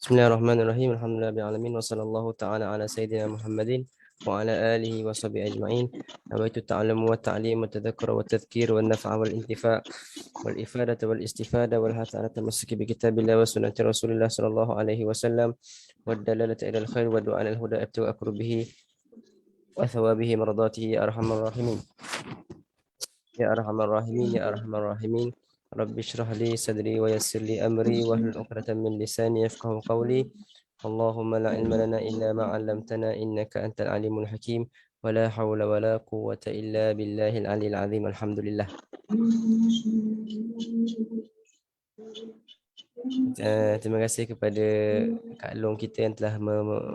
Bismillahirrahmanirrahim. Alhamdulillahirabbil alamin wa sallallahu ta'ala ala sayyidina Muhammadin wa ala alihi wa sahbihi ajma'in. Nawaitu ta'allamu wa ta'lim wa tadhakkura wa tadhkir wa nafa'a wal intifa' wal ifadata wal istifada wal hatta ala tamassuki bi kitabillah wa sunnati Rasulillah sallallahu alaihi wasallam wa dalalata ila al khair wa du'a al huda abtu akrubihi wa thawabihi maradatihi ya arhamar rahimin. Ya arhamar rahimin ya arhamar rahimin. Rabbi shrah li sadri wa yassir li amri wahlul 'uqdatam min lisani yafqahu qawli. Allahumma la ilma lana illa ma 'allamtana innaka antal alimul hakim. Wa la hawla wa la quwwata illa billahil aliyil azim. Alhamdulillah. Terima kasih kepada Kak Long kita yang telah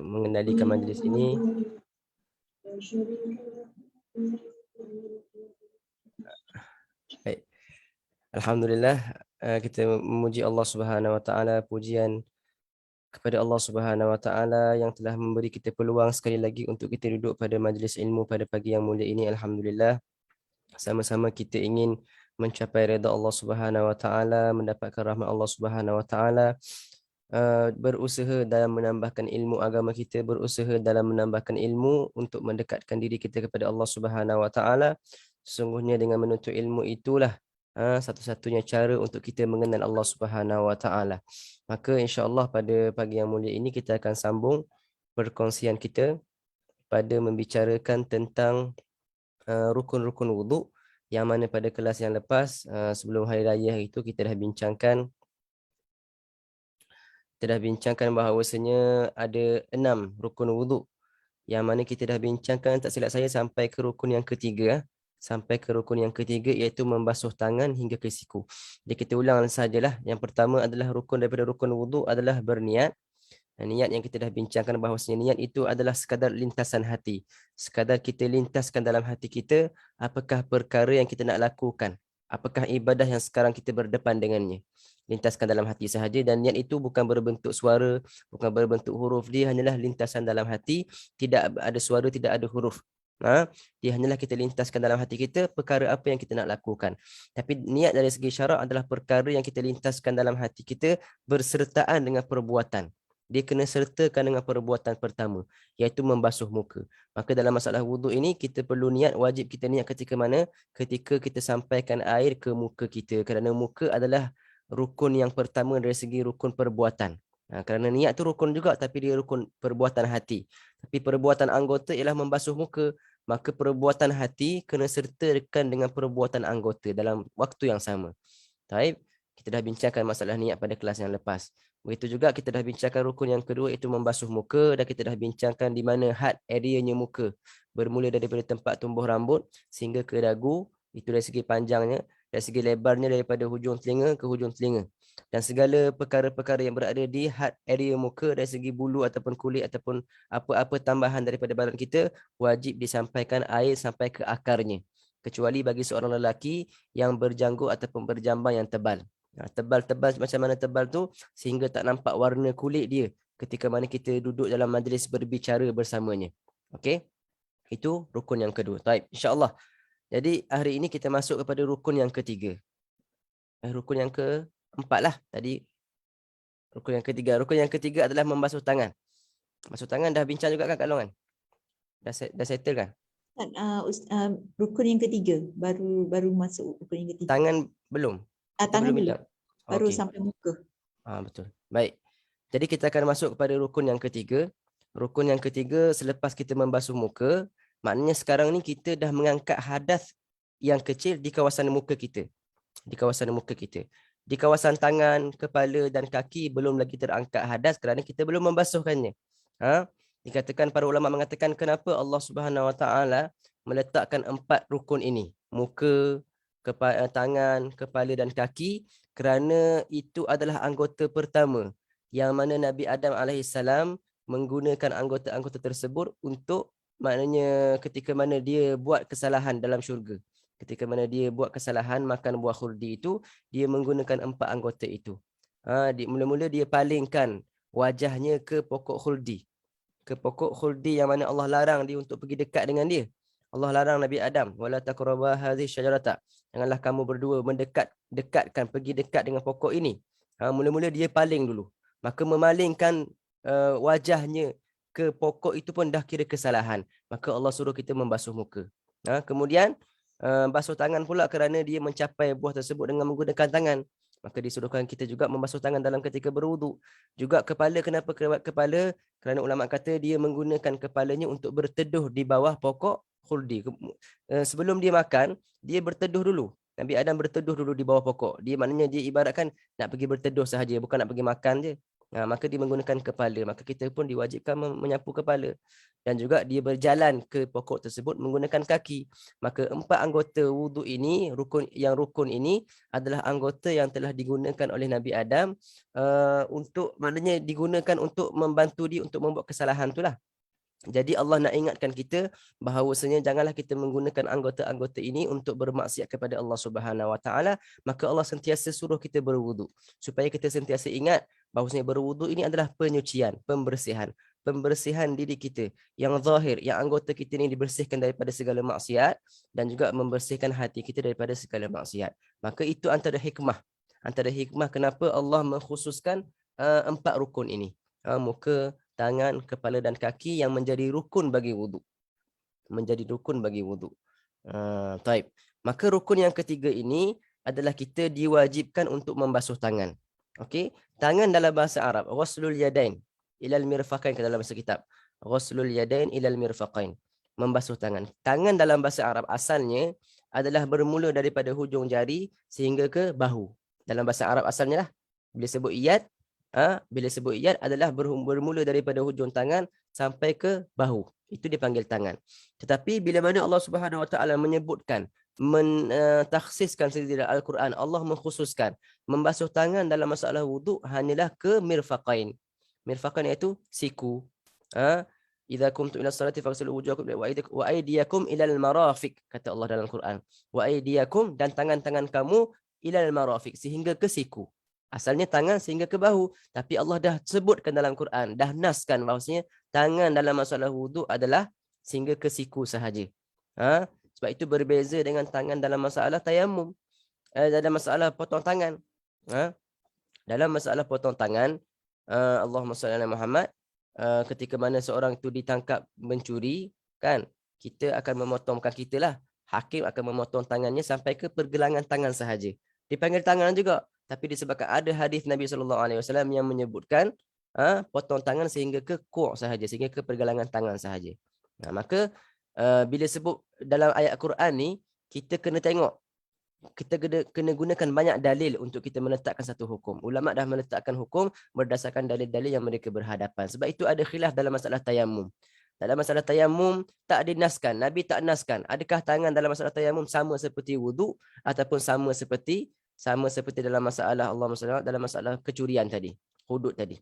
mengendalikan majlis ini. Baik. Alhamdulillah, kita memuji Allah Subhanahu wa taala, pujian kepada Allah Subhanahu wa taala yang telah memberi kita peluang sekali lagi untuk kita duduk pada majlis ilmu pada pagi yang mulia ini. Alhamdulillah. Sama-sama kita ingin mencapai redha Allah Subhanahu wa taala, mendapatkan rahmat Allah Subhanahu wa taala, berusaha dalam menambahkan ilmu agama kita, berusaha dalam menambahkan ilmu untuk mendekatkan diri kita kepada Allah Subhanahu wa taala. Sesungguhnya dengan menuntut ilmu itulah satu-satunya cara untuk kita mengenal Allah Subhanahu wa taala. Maka insya-Allah pada pagi yang mulia ini kita akan sambung perkongsian kita pada membicarakan tentang rukun-rukun wuduk, yang mana pada kelas yang lepas sebelum hari raya itu kita dah bincangkan bahawasanya ada 6 rukun wuduk, yang mana kita dah bincangkan tak silap saya sampai ke rukun yang ketiga. Sampai ke rukun yang ketiga, iaitu membasuh tangan hingga ke siku. Jadi kita ulang sajalah. Yang pertama adalah rukun daripada rukun wuduk adalah berniat. Niat yang kita dah bincangkan bahawasanya niat itu adalah sekadar lintasan hati. Sekadar kita lintaskan dalam hati kita apakah perkara yang kita nak lakukan. Apakah ibadah yang sekarang kita berdepan dengannya. Lintaskan dalam hati sahaja, dan niat itu bukan berbentuk suara, bukan berbentuk huruf. Dia hanyalah lintasan dalam hati, tidak ada suara, tidak ada huruf. Dia hanyalah kita lintaskan dalam hati kita perkara apa yang kita nak lakukan. Tapi niat dari segi syarak adalah perkara yang kita lintaskan dalam hati kita bersertaan dengan perbuatan. Dia kena sertakan dengan perbuatan pertama, iaitu membasuh muka. Maka dalam masalah wuduk ini kita perlu niat, wajib kita niat ketika mana? Ketika kita sampaikan air ke muka kita, kerana muka adalah rukun yang pertama dari segi rukun perbuatan. Kerana niat tu rukun juga, tapi dia rukun perbuatan hati. Tapi perbuatan anggota ialah membasuh muka, maka perbuatan hati kena sertakan dengan perbuatan anggota dalam waktu yang sama. Baik, kita dah bincangkan masalah niat pada kelas yang lepas. Begitu juga kita dah bincangkan rukun yang kedua, iaitu membasuh muka, dan kita dah bincangkan di mana had areanya muka. Bermula daripada tempat tumbuh rambut sehingga ke dagu, itu dari segi panjangnya, dari segi lebarnya daripada hujung telinga ke hujung telinga. Dan segala perkara-perkara yang berada di had area muka dari segi bulu ataupun kulit ataupun apa-apa tambahan daripada badan kita, wajib disampaikan air sampai ke akarnya. Kecuali bagi seorang lelaki yang berjanggut ataupun berjambang yang tebal. Tebal-tebal macam mana tebal tu? Sehingga tak nampak warna kulit dia ketika mana kita duduk dalam majlis berbicara bersamanya. Okey? Itu rukun yang kedua. Baik, insya-Allah. Jadi hari ini kita masuk kepada rukun yang ketiga. Rukun yang keempat lah tadi. Rukun yang ketiga. Rukun yang ketiga adalah membasuh tangan. Basuh tangan dah bincang juga kan Kak Long kan? Dah settle kan? Rukun yang ketiga baru masuk rukun yang ketiga. Tangan belum. Tangan belum dulu. bincang. Baru Okey. sampai muka. Betul. Baik. Jadi kita akan masuk kepada rukun yang ketiga. Rukun yang ketiga selepas kita membasuh muka, maknanya sekarang ni kita dah mengangkat hadas yang kecil di kawasan muka kita. Di kawasan muka kita. Di kawasan tangan, kepala dan kaki belum lagi terangkat hadas kerana kita belum membasuhkannya. Dikatakan para ulama mengatakan kenapa Allah Subhanahu Wa Taala meletakkan 4 rukun ini. Muka, tangan, kepala dan kaki, kerana itu adalah anggota pertama yang mana Nabi Adam alaihissalam menggunakan anggota-anggota tersebut untuk, maknanya ketika mana dia buat kesalahan dalam syurga. Ketika mana dia buat kesalahan makan buah khuldi itu, dia menggunakan 4 anggota itu. Mula-mula dia palingkan wajahnya ke pokok khuldi. Ke pokok khuldi yang mana Allah larang dia untuk pergi dekat dengan dia. Allah larang Nabi Adam, wala taqraba hadhihi syajarata. Janganlah kamu berdua dekatkan, pergi dekat dengan pokok ini. Mula-mula dia paling dulu. maka memalingkan wajahnya ke pokok itu pun dah kira kesalahan. Maka Allah suruh kita membasuh muka. Kemudian basuh tangan pula kerana dia mencapai buah tersebut dengan menggunakan tangan. Maka disuruhkan kita juga membasuh tangan dalam ketika berwuduk. Juga kepala, kenapa kepala? Kerana ulama kata dia menggunakan kepalanya untuk berteduh di bawah pokok khuldi. Sebelum dia makan, dia berteduh dulu. Nabi Adam berteduh dulu di bawah pokok. Dia maknanya dia ibaratkan nak pergi berteduh sahaja, bukan nak pergi makan je. Maka dia menggunakan kepala. Maka kita pun diwajibkan menyapu kepala. Dan juga dia berjalan ke pokok tersebut menggunakan kaki. Maka 4 anggota wuduk ini, rukun ini adalah anggota yang telah digunakan oleh Nabi Adam untuk, maknanya digunakan untuk membantu dia untuk membuat kesalahan itulah. Jadi Allah nak ingatkan kita bahawasanya janganlah kita menggunakan anggota-anggota ini untuk bermaksiat kepada Allah Subhanahu Wa Taala. Maka Allah sentiasa suruh kita berwuduk supaya kita sentiasa ingat bahawasanya berwuduk ini adalah penyucian, pembersihan diri kita yang zahir, yang anggota kita ini dibersihkan daripada segala maksiat dan juga membersihkan hati kita daripada segala maksiat. Maka itu antara hikmah kenapa Allah mengkhususkan 4 rukun ini. Muka, tangan, kepala dan kaki yang menjadi rukun bagi wuduk. Taib. Maka rukun yang ketiga ini adalah kita diwajibkan untuk membasuh tangan. Okey, tangan dalam bahasa Arab ghuslul yadain ilal mirfaqain, dalam bahasa kitab ghuslul yadain ilal mirfaqain, membasuh tangan. Tangan dalam bahasa Arab asalnya adalah bermula daripada hujung jari sehingga ke bahu. Dalam bahasa Arab asalnya lah. Bila sebut iyad adalah bermula daripada hujung tangan sampai ke bahu. Itu dipanggil tangan. Tetapi bila mana Allah Subhanahu Wa Taala menyebutkan, takhsiskan sendiri dalam Al-Quran, Allah mengkhususkan membasuh tangan dalam masalah wuduk hanyalah ke mirfaqain. Mirfaqain iaitu siku. Idza kumtum ila salati faghsilu wujuhakum wa aydiyakum ila al-marafiq, kata Allah dalam Al-Quran. Wa aydiyakum, dan tangan-tangan kamu ila al-marafiq, sehingga ke siku. Asalnya tangan sehingga ke bahu, tapi Allah dah sebutkan dalam Quran, dah naskan bahawasanya tangan dalam masalah wuduk adalah sehingga ke siku sahaja. Sebab itu berbeza dengan tangan dalam masalah tayamum, dalam masalah potong tangan. Dalam masalah potong tangan, Allahumma salli ala Muhammad, ketika mana seorang itu ditangkap mencuri, kan, kita akan memotongkan, hakim akan memotong tangannya sampai ke pergelangan tangan sahaja. Dipanggil tangan juga. Tapi disebabkan ada hadis Nabi SAW yang menyebutkan potong tangan sehingga ke ku' sahaja, sehingga ke pergelangan tangan sahaja. Maka bila sebut dalam ayat Quran ni, kita kena tengok, kita kena gunakan banyak dalil untuk kita menetapkan satu hukum. Ulama dah meletakkan hukum berdasarkan dalil-dalil yang mereka berhadapan. Sebab itu ada khilaf dalam masalah tayamum. Dalam masalah tayamum tak dinaskan, Nabi tak naskan. Adakah tangan dalam masalah tayamum sama seperti wuduk ataupun sama seperti dalam masalah dalam masalah kecurian tadi, hudud tadi.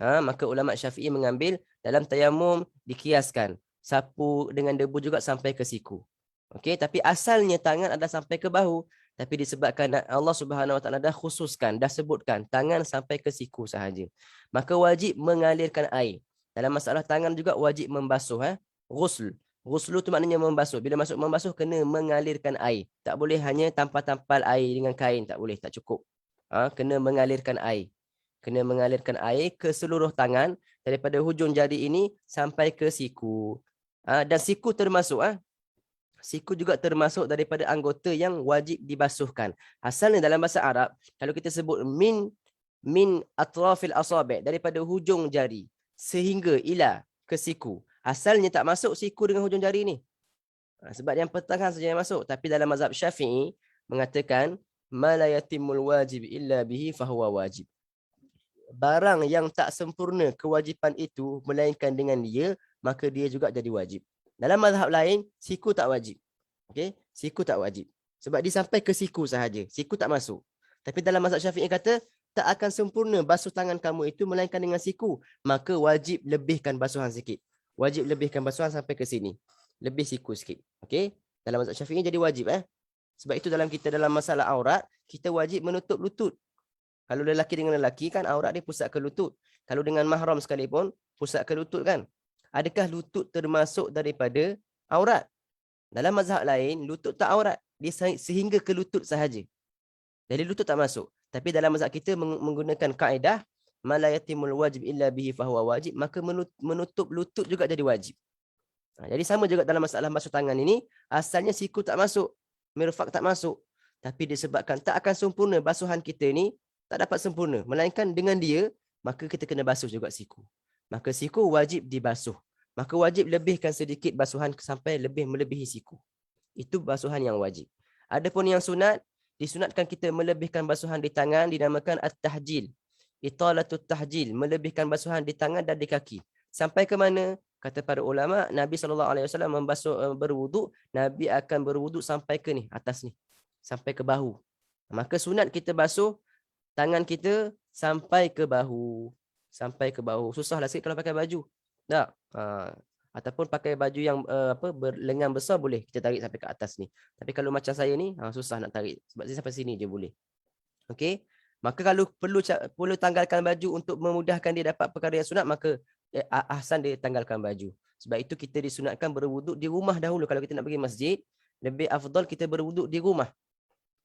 Maka ulama Syafi'i mengambil dalam tayamum dikiaskan sapu dengan debu juga sampai ke siku. Okey, tapi asalnya tangan ada sampai ke bahu, tapi disebabkan Allah Subhanahu Wa Taala dah khususkan, dah sebutkan tangan sampai ke siku sahaja. Maka wajib mengalirkan air. Dalam masalah tangan juga wajib membasuh, ghusl. Ghuslu tu maknanya membasuh. Bila masuk membasuh, kena mengalirkan air. Tak boleh hanya tampal-tampal air dengan kain. Tak boleh, tak cukup. Kena mengalirkan air. Kena mengalirkan air ke seluruh tangan daripada hujung jari ini sampai ke siku. Dan siku termasuk. Siku juga termasuk daripada anggota yang wajib dibasuhkan. Asalnya dalam bahasa Arab, kalau kita sebut min atrafil asabi', daripada hujung jari sehingga ila ke siku. Asalnya tak masuk siku dengan hujung jari ni. Sebab yang pertengahan saja yang masuk. Tapi dalam mazhab Syafi'i mengatakan ma la yatimul wajib illa bihi fahuwa wajib. Barang yang tak sempurna kewajipan itu melainkan dengan dia, maka dia juga jadi wajib. Dalam mazhab lain, siku tak wajib. Okey, siku tak wajib. Sebab dia sampai ke siku sahaja. Siku tak masuk. Tapi dalam mazhab Syafi'i kata tak akan sempurna basuh tangan kamu itu melainkan dengan siku, maka wajib lebihkan basuhan sikit. Wajib lebihkan basuhan sampai ke sini. Lebih siku sikit. Okey? Dalam mazhab Syafi'i jadi wajib. Sebab itu dalam masalah aurat, kita wajib menutup lutut. Kalau lelaki dengan lelaki kan aurat dia pusat ke lutut. Kalau dengan mahram sekalipun, pusat ke lutut kan. Adakah lutut termasuk daripada aurat? Dalam mazhab lain, lutut tak aurat. Dia sehingga ke lutut sahaja. Jadi lutut tak masuk. Tapi dalam mazhab kita menggunakan kaedah ma la yatimul wajib illa bihi fahuwa wajib, maka menutup lutut juga jadi wajib. Jadi sama juga dalam masalah basuh tangan ini, asalnya siku tak masuk, mirfaq tak masuk, tapi disebabkan tak akan sempurna basuhan kita ni, tak dapat sempurna, melainkan dengan dia, maka kita kena basuh juga siku. Maka siku wajib dibasuh. Maka wajib lebihkan sedikit basuhan sampai lebih melebihi siku. Itu basuhan yang wajib. Adapun yang sunat, disunatkan kita melebihkan basuhan di tangan, dinamakan at-tahjil. Italatut tahjil, melebihkan basuhan di tangan dan di kaki. Sampai ke mana? Kata para ulama, Nabi SAW membasuh berwuduk, Nabi akan berwuduk sampai ke ni, atas ni. Sampai ke bahu. Maka sunat kita basuh tangan kita sampai ke bahu. Sampai ke bahu. Susahlah sikit kalau pakai baju. Tak? Ataupun pakai baju yang berlengan besar boleh kita tarik sampai ke atas ni. Tapi kalau macam saya ni, susah nak tarik. Sebab saya sampai sini je boleh. Okey? Maka kalau perlu tanggalkan baju untuk memudahkan dia dapat perkara yang sunat, maka ahsan dia tanggalkan baju. Sebab itu kita disunatkan berwuduk di rumah dahulu. Kalau kita nak pergi masjid, lebih afdal kita berwuduk di rumah.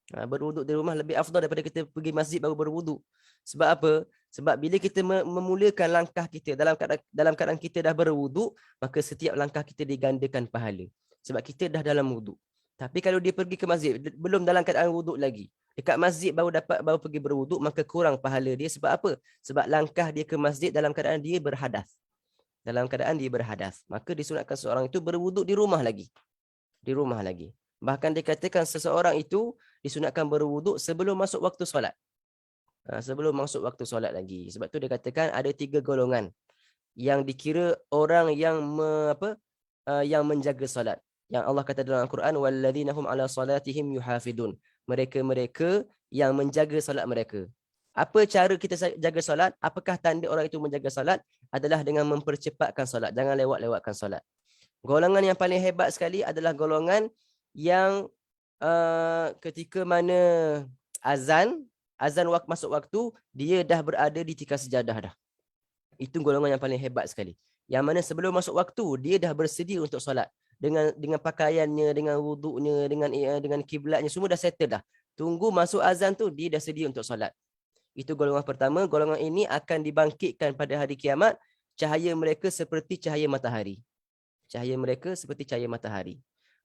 Berwuduk di rumah lebih afdal daripada kita pergi masjid baru berwuduk. Sebab apa? Sebab bila kita memulakan langkah kita dalam keadaan kita dah berwuduk, maka setiap langkah kita digandakan pahala. Sebab kita dah dalam wuduk. Tapi kalau dia pergi ke masjid belum dalam keadaan wuduk lagi, dekat masjid baru pergi berwuduk, maka kurang pahala dia. Sebab apa? Sebab langkah dia ke masjid dalam keadaan dia berhadas. Dalam keadaan dia berhadas. Maka disunatkan seorang itu berwuduk di rumah lagi. Di rumah lagi. Bahkan dikatakan seseorang itu disunatkan berwuduk sebelum masuk waktu solat. Sebelum masuk waktu solat lagi. Sebab tu dia katakan ada 3 golongan yang dikira orang yang yang menjaga solat. Yang Allah kata dalam Al-Quran, walladzina hum ala salatihim yuhafidun. Mereka-mereka yang menjaga solat mereka. Apa cara kita jaga solat? Apakah tanda orang itu menjaga solat? Adalah dengan mempercepatkan solat. Jangan lewat-lewatkan solat. Golongan yang paling hebat sekali adalah golongan yang ketika mana azan masuk waktu, dia dah berada di tikar sejadah dah. Itu golongan yang paling hebat sekali. Yang mana sebelum masuk waktu, dia dah bersedia untuk solat. Dengan pakaiannya, dengan wuduknya, dengan kiblatnya, semua dah settle dah. Tunggu masuk azan tu, dia dah sedia untuk solat. Itu golongan pertama. Golongan ini akan dibangkitkan pada hari kiamat. Cahaya mereka seperti cahaya matahari. Cahaya mereka seperti cahaya matahari.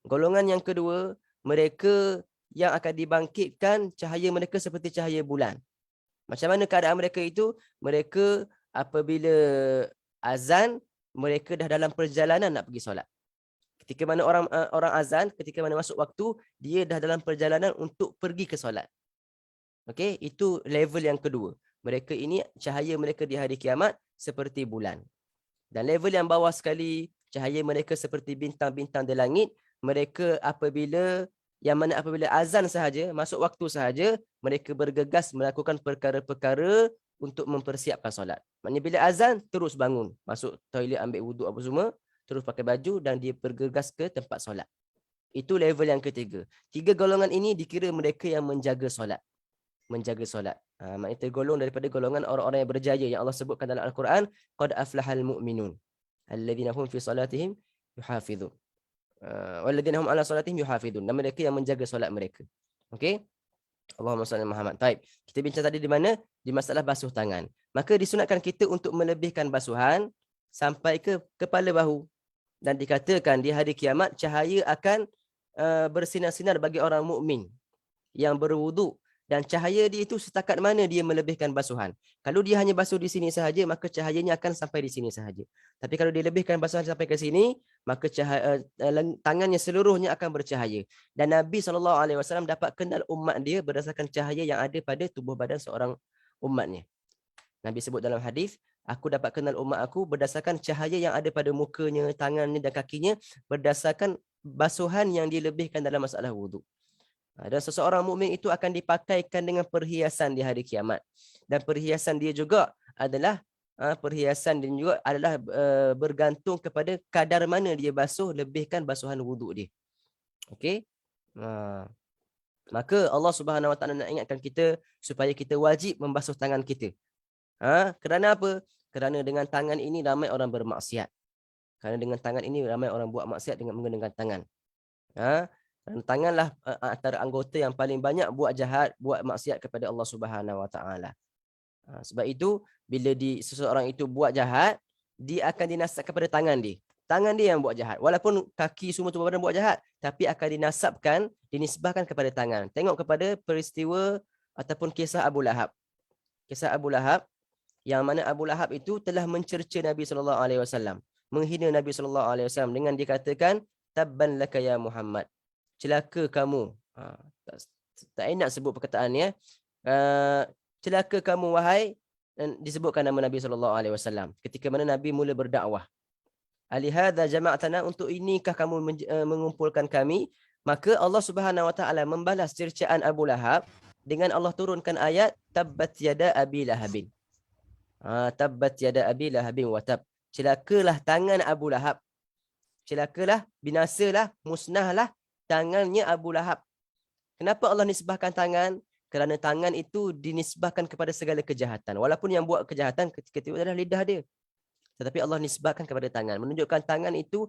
Golongan yang kedua, mereka yang akan dibangkitkan, cahaya mereka seperti cahaya bulan. Macam mana keadaan mereka itu? Mereka apabila azan, mereka dah dalam perjalanan nak pergi solat. Ketika mana orang azan, ketika mana masuk waktu, dia dah dalam perjalanan untuk pergi ke solat. Okey, itu level yang kedua. Mereka ini, cahaya mereka di hari kiamat seperti bulan. Dan level yang bawah sekali, cahaya mereka seperti bintang-bintang di langit. Mereka apabila azan sahaja, masuk waktu sahaja, mereka bergegas melakukan perkara-perkara untuk mempersiapkan solat. Maknanya bila azan, terus bangun, masuk toilet, ambil wuduk apa semua, terus pakai baju dan dia bergegas ke tempat solat. Itu level yang ketiga. 3 golongan ini dikira mereka yang menjaga solat. Menjaga solat. Maknanya tergolong daripada golongan orang-orang yang berjaya yang Allah sebutkan dalam Al-Quran, qad aflahal mu'minun alladzina hum fi salatihim yuhafizun. Walladzina hum ala salatihim yuhafizun. Dan mereka yang menjaga solat mereka. Okey? Allahumma salli Muhammad. Baik. Kita bincang tadi di mana? Di masalah basuh tangan. Maka disunatkan kita untuk melebihkan basuhan sampai ke kepala bahu. Dan dikatakan di hari kiamat cahaya akan bersinar-sinar bagi orang mukmin yang berwuduk. Dan cahaya dia itu setakat mana dia melebihkan basuhan. Kalau dia hanya basuh di sini sahaja, maka cahayanya akan sampai di sini sahaja. Tapi kalau dia lebihkan basuhan sampai ke sini, maka tangannya seluruhnya akan bercahaya. Dan Nabi SAW dapat kenal umat dia berdasarkan cahaya yang ada pada tubuh badan seorang umatnya. Nabi sebut dalam hadis, aku dapat kenal umat aku berdasarkan cahaya yang ada pada mukanya, tangannya dan kakinya, berdasarkan basuhan yang dilebihkan dalam masalah wuduk. Dan seseorang mukmin itu akan dipakaikan dengan perhiasan di hari kiamat. Dan perhiasan dia juga adalah bergantung kepada kadar mana dia basuh, lebihkan basuhan wuduk dia. Okey? Maka Allah Subhanahu Wa Taala nak ingatkan kita supaya kita wajib membasuh tangan kita. Kerana apa? Kerana dengan tangan ini ramai orang bermaksiat. Kerana dengan tangan ini ramai orang buat maksiat dengan menggunakan tangan. Dan tanganlah antara anggota yang paling banyak buat jahat, buat maksiat kepada Allah Subhanahu Wa Taala. Sebab itu bila seseorang itu buat jahat, dia akan dinasab kepada tangan dia. Tangan dia yang buat jahat. Walaupun kaki semua tu badan buat jahat, tapi akan dinisbahkan kepada tangan. Tengok kepada peristiwa ataupun kisah Abu Lahab. Kisah Abu Lahab, yang mana Abu Lahab itu telah mencerca Nabi SAW, menghina Nabi SAW dengan dikatakan, tabban laka ya Muhammad, celaka kamu. Tak enak sebut perkataannya. Celaka kamu wahai, dan disebutkan nama Nabi SAW ketika mana Nabi mula berdakwah. Alihadza jama'tana, untuk inikah kamu mengumpulkan kami? Maka Allah Subhanahu Wa Taala membalas cercaan Abu Lahab dengan Allah turunkan ayat tabbat yada abi lahabin. Tabbat yada abi lahabin wa tab. Celakalah tangan Abu Lahab. Celakalah, binasalah, musnahlah tangannya Abu Lahab. Kenapa Allah nisbahkan tangan? Kerana tangan itu dinisbahkan kepada segala kejahatan. Walaupun yang buat kejahatan ketika itu adalah lidah dia. Tetapi Allah nisbahkan kepada tangan. Menunjukkan tangan itu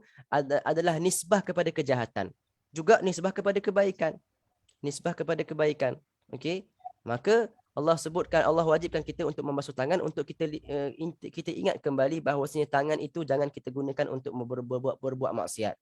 adalah nisbah kepada kejahatan. Juga nisbah kepada kebaikan. Nisbah kepada kebaikan. Okey. Maka Allah sebutkan, Allah wajibkan kita untuk membasuh tangan untuk kita ingat kembali bahawasanya tangan itu jangan kita gunakan untuk berbuat maksiat.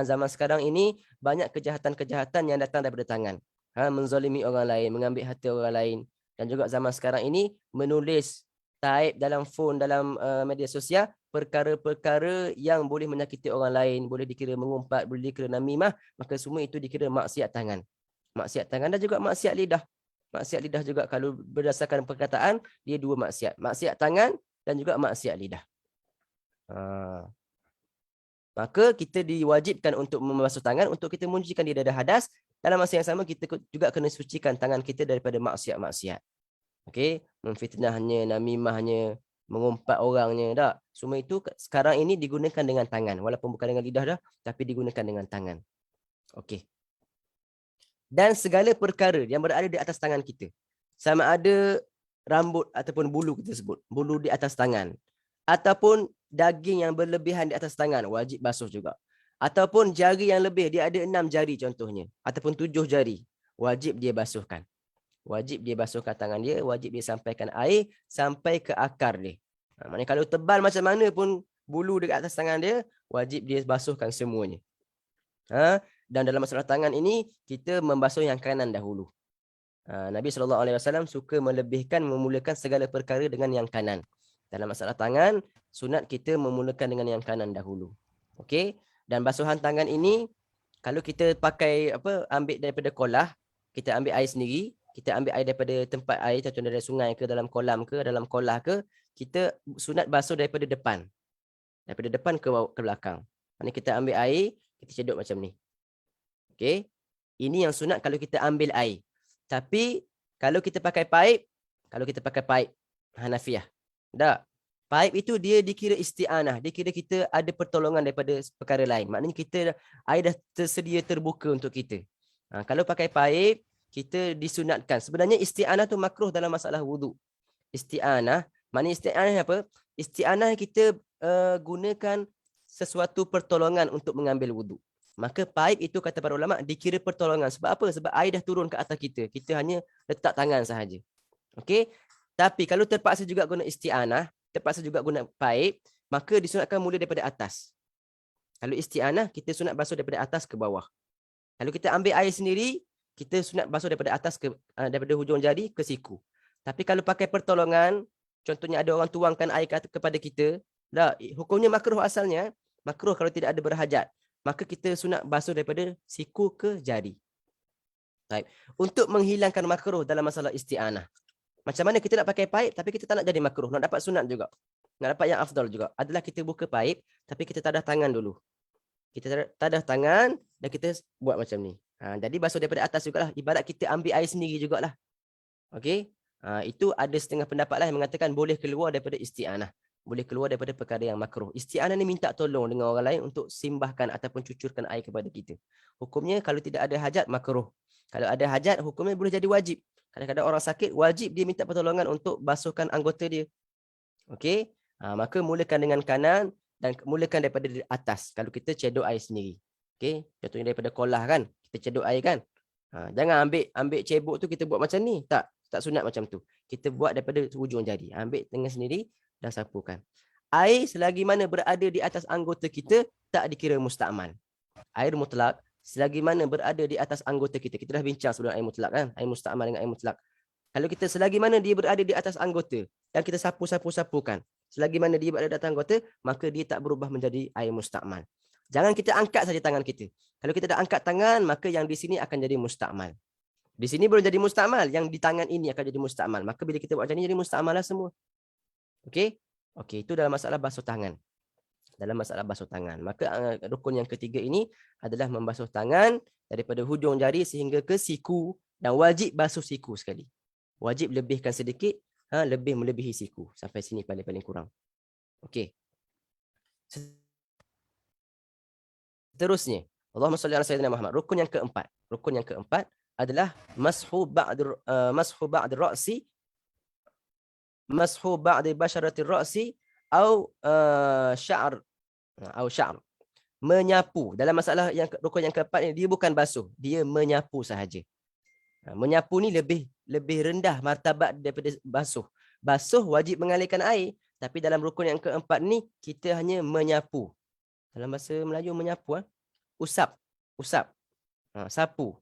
Zaman sekarang ini banyak kejahatan-kejahatan yang datang daripada tangan. Menzalimi orang lain, mengambil harta orang lain. Dan juga zaman sekarang ini menulis, type dalam phone, dalam media sosial, perkara-perkara yang boleh menyakiti orang lain, boleh dikira mengumpat, boleh dikira namimah, maka semua itu dikira maksiat tangan. Maksiat tangan dan juga maksiat lidah. Maksiat lidah juga kalau berdasarkan perkataan, dia dua maksiat. Maksiat tangan dan juga maksiat lidah. Maka kita diwajibkan untuk membasuh tangan untuk kita mencucikan diri dari hadas. Dalam masa yang sama kita juga kena sucikan tangan kita daripada maksiat-maksiat. Okey, memfitnahnya, namimahnya, mengumpat orangnya, tak. Semua itu sekarang ini digunakan dengan tangan, walaupun bukan dengan lidah dah, tapi digunakan dengan tangan. Okey. Dan segala perkara yang berada di atas tangan kita, sama ada rambut ataupun bulu kita sebut, bulu di atas tangan, ataupun daging yang berlebihan di atas tangan, wajib basuh juga. Ataupun jari yang lebih, dia ada 6 jari contohnya, ataupun 7 jari, wajib dia basuhkan. Wajib dia basuhkan tangan dia, wajib dia sampaikan air sampai ke akar dia. Maknanya kalau tebal macam mana pun bulu dekat atas tangan dia, wajib dia basuhkan semuanya. Dan dalam masalah tangan ini, kita membasuh yang kanan dahulu. Nabi SAW suka memulakan segala perkara dengan yang kanan. Dalam masalah tangan, sunat kita memulakan dengan yang kanan dahulu. Okey? Dan basuhan tangan ini, kalau kita pakai ambil daripada kolah, kita ambil air sendiri, kita ambil air daripada tempat air, contoh dari sungai ke, dalam kolam ke, dalam kolah ke, kita sunat basuh daripada depan. Daripada depan ke belakang. Maksudnya kita ambil air, kita cedok macam ni. Okey? Ini yang sunat kalau kita ambil air. Tapi kalau kita pakai paip, Hanafiyah, tak. Paip itu dia dikira isti'anah, dia kira kita ada pertolongan daripada perkara lain. Maknanya kita air dah tersedia terbuka untuk kita. Kalau pakai paip, kita disunatkan. Sebenarnya isti'anah tu makruh dalam masalah wuduk. Isti'anah, maknanya isti'anah apa? Isti'anah kita gunakan sesuatu pertolongan untuk mengambil wuduk. Maka paip itu kata para ulama dikira pertolongan. Sebab apa? Sebab air dah turun ke atas kita. Kita hanya letak tangan sahaja. Okey? Tapi kalau terpaksa juga guna isti'anah, terpaksa juga guna paip, maka disunatkan mula daripada atas. Kalau isti'anah, kita sunat basuh daripada atas ke bawah. Kalau kita ambil air sendiri, kita sunat basuh daripada atas daripada hujung jari ke siku. Tapi kalau pakai pertolongan, contohnya ada orang tuangkan air kepada kita, hukumnya makruh asalnya, makruh kalau tidak ada berhajat. Maka kita sunat basuh daripada siku ke jari. Baik. Untuk menghilangkan makruh dalam masalah isti'anah. Macam mana kita nak pakai paip tapi kita tak nak jadi makruh, nak dapat sunat juga. Nak dapat yang afdal juga. Adalah kita buka paip tapi kita tadah tangan dulu. Kita tadah tangan dan kita buat macam ni. Jadi basuh daripada atas jugalah. Ibarat kita ambil air sendiri jugalah. Okey? Itu ada setengah pendapat lah yang mengatakan boleh keluar daripada isti'anah. Boleh keluar daripada perkara yang makruh. Isti'anah ni minta tolong dengan orang lain untuk simbahkan ataupun cucurkan air kepada kita. Hukumnya kalau tidak ada hajat, makruh. Kalau ada hajat, hukumnya boleh jadi wajib. Kadang-kadang orang sakit, wajib dia minta pertolongan untuk basuhkan anggota dia. Okey? Maka mulakan dengan kanan dan mulakan daripada atas. Kalau kita cedok air sendiri. Okey? Contohnya daripada kolah kan. Kita cedok air kan. Jangan ambil cebok tu kita buat macam ni. Tak sunat macam tu. kita buat daripada hujung jari. Ambil tangan sendiri dan sapukan. Air selagi mana berada di atas anggota kita tak dikira musta'mal. Air mutlak selagi mana berada di atas anggota kita. Kita dah bincang sebelum air mutlak kan. Air musta'mal dengan air mutlak. Kalau kita selagi mana dia berada di atas anggota yang kita sapukan. Selagi mana dia berada di atas anggota, maka dia tak berubah menjadi air musta'mal. Jangan kita angkat saja tangan kita. Kalau kita dah angkat tangan, maka yang di sini akan jadi musta'mal. Di sini belum jadi musta'mal, yang di tangan ini akan jadi musta'mal. Maka bila kita buat macam ni jadi musta'mal lah semua. Okey? Okey, itu dalam masalah basuh tangan. Dalam masalah basuh tangan. Maka rukun yang ketiga ini adalah membasuh tangan daripada hujung jari sehingga ke siku dan wajib basuh siku sekali. Wajib lebihkan sedikit, lebih melebihi siku. Sampai sini paling-paling kurang. Okey. Seterusnya, Allahumma salli ala sayyidina Muhammad. Rukun yang keempat. Rukun yang keempat adalah mashu ba'd ra'si, mashu ba'd basharati ra'si atau sya'r. Menyapu. Dalam masalah yang rukun yang keempat ini, dia bukan basuh, dia menyapu sahaja. Menyapu ni lebih rendah martabat daripada basuh. Basuh wajib mengalirkan air, tapi dalam rukun yang keempat ni kita hanya menyapu. Dalam bahasa Melayu menyapu, usap, sapu.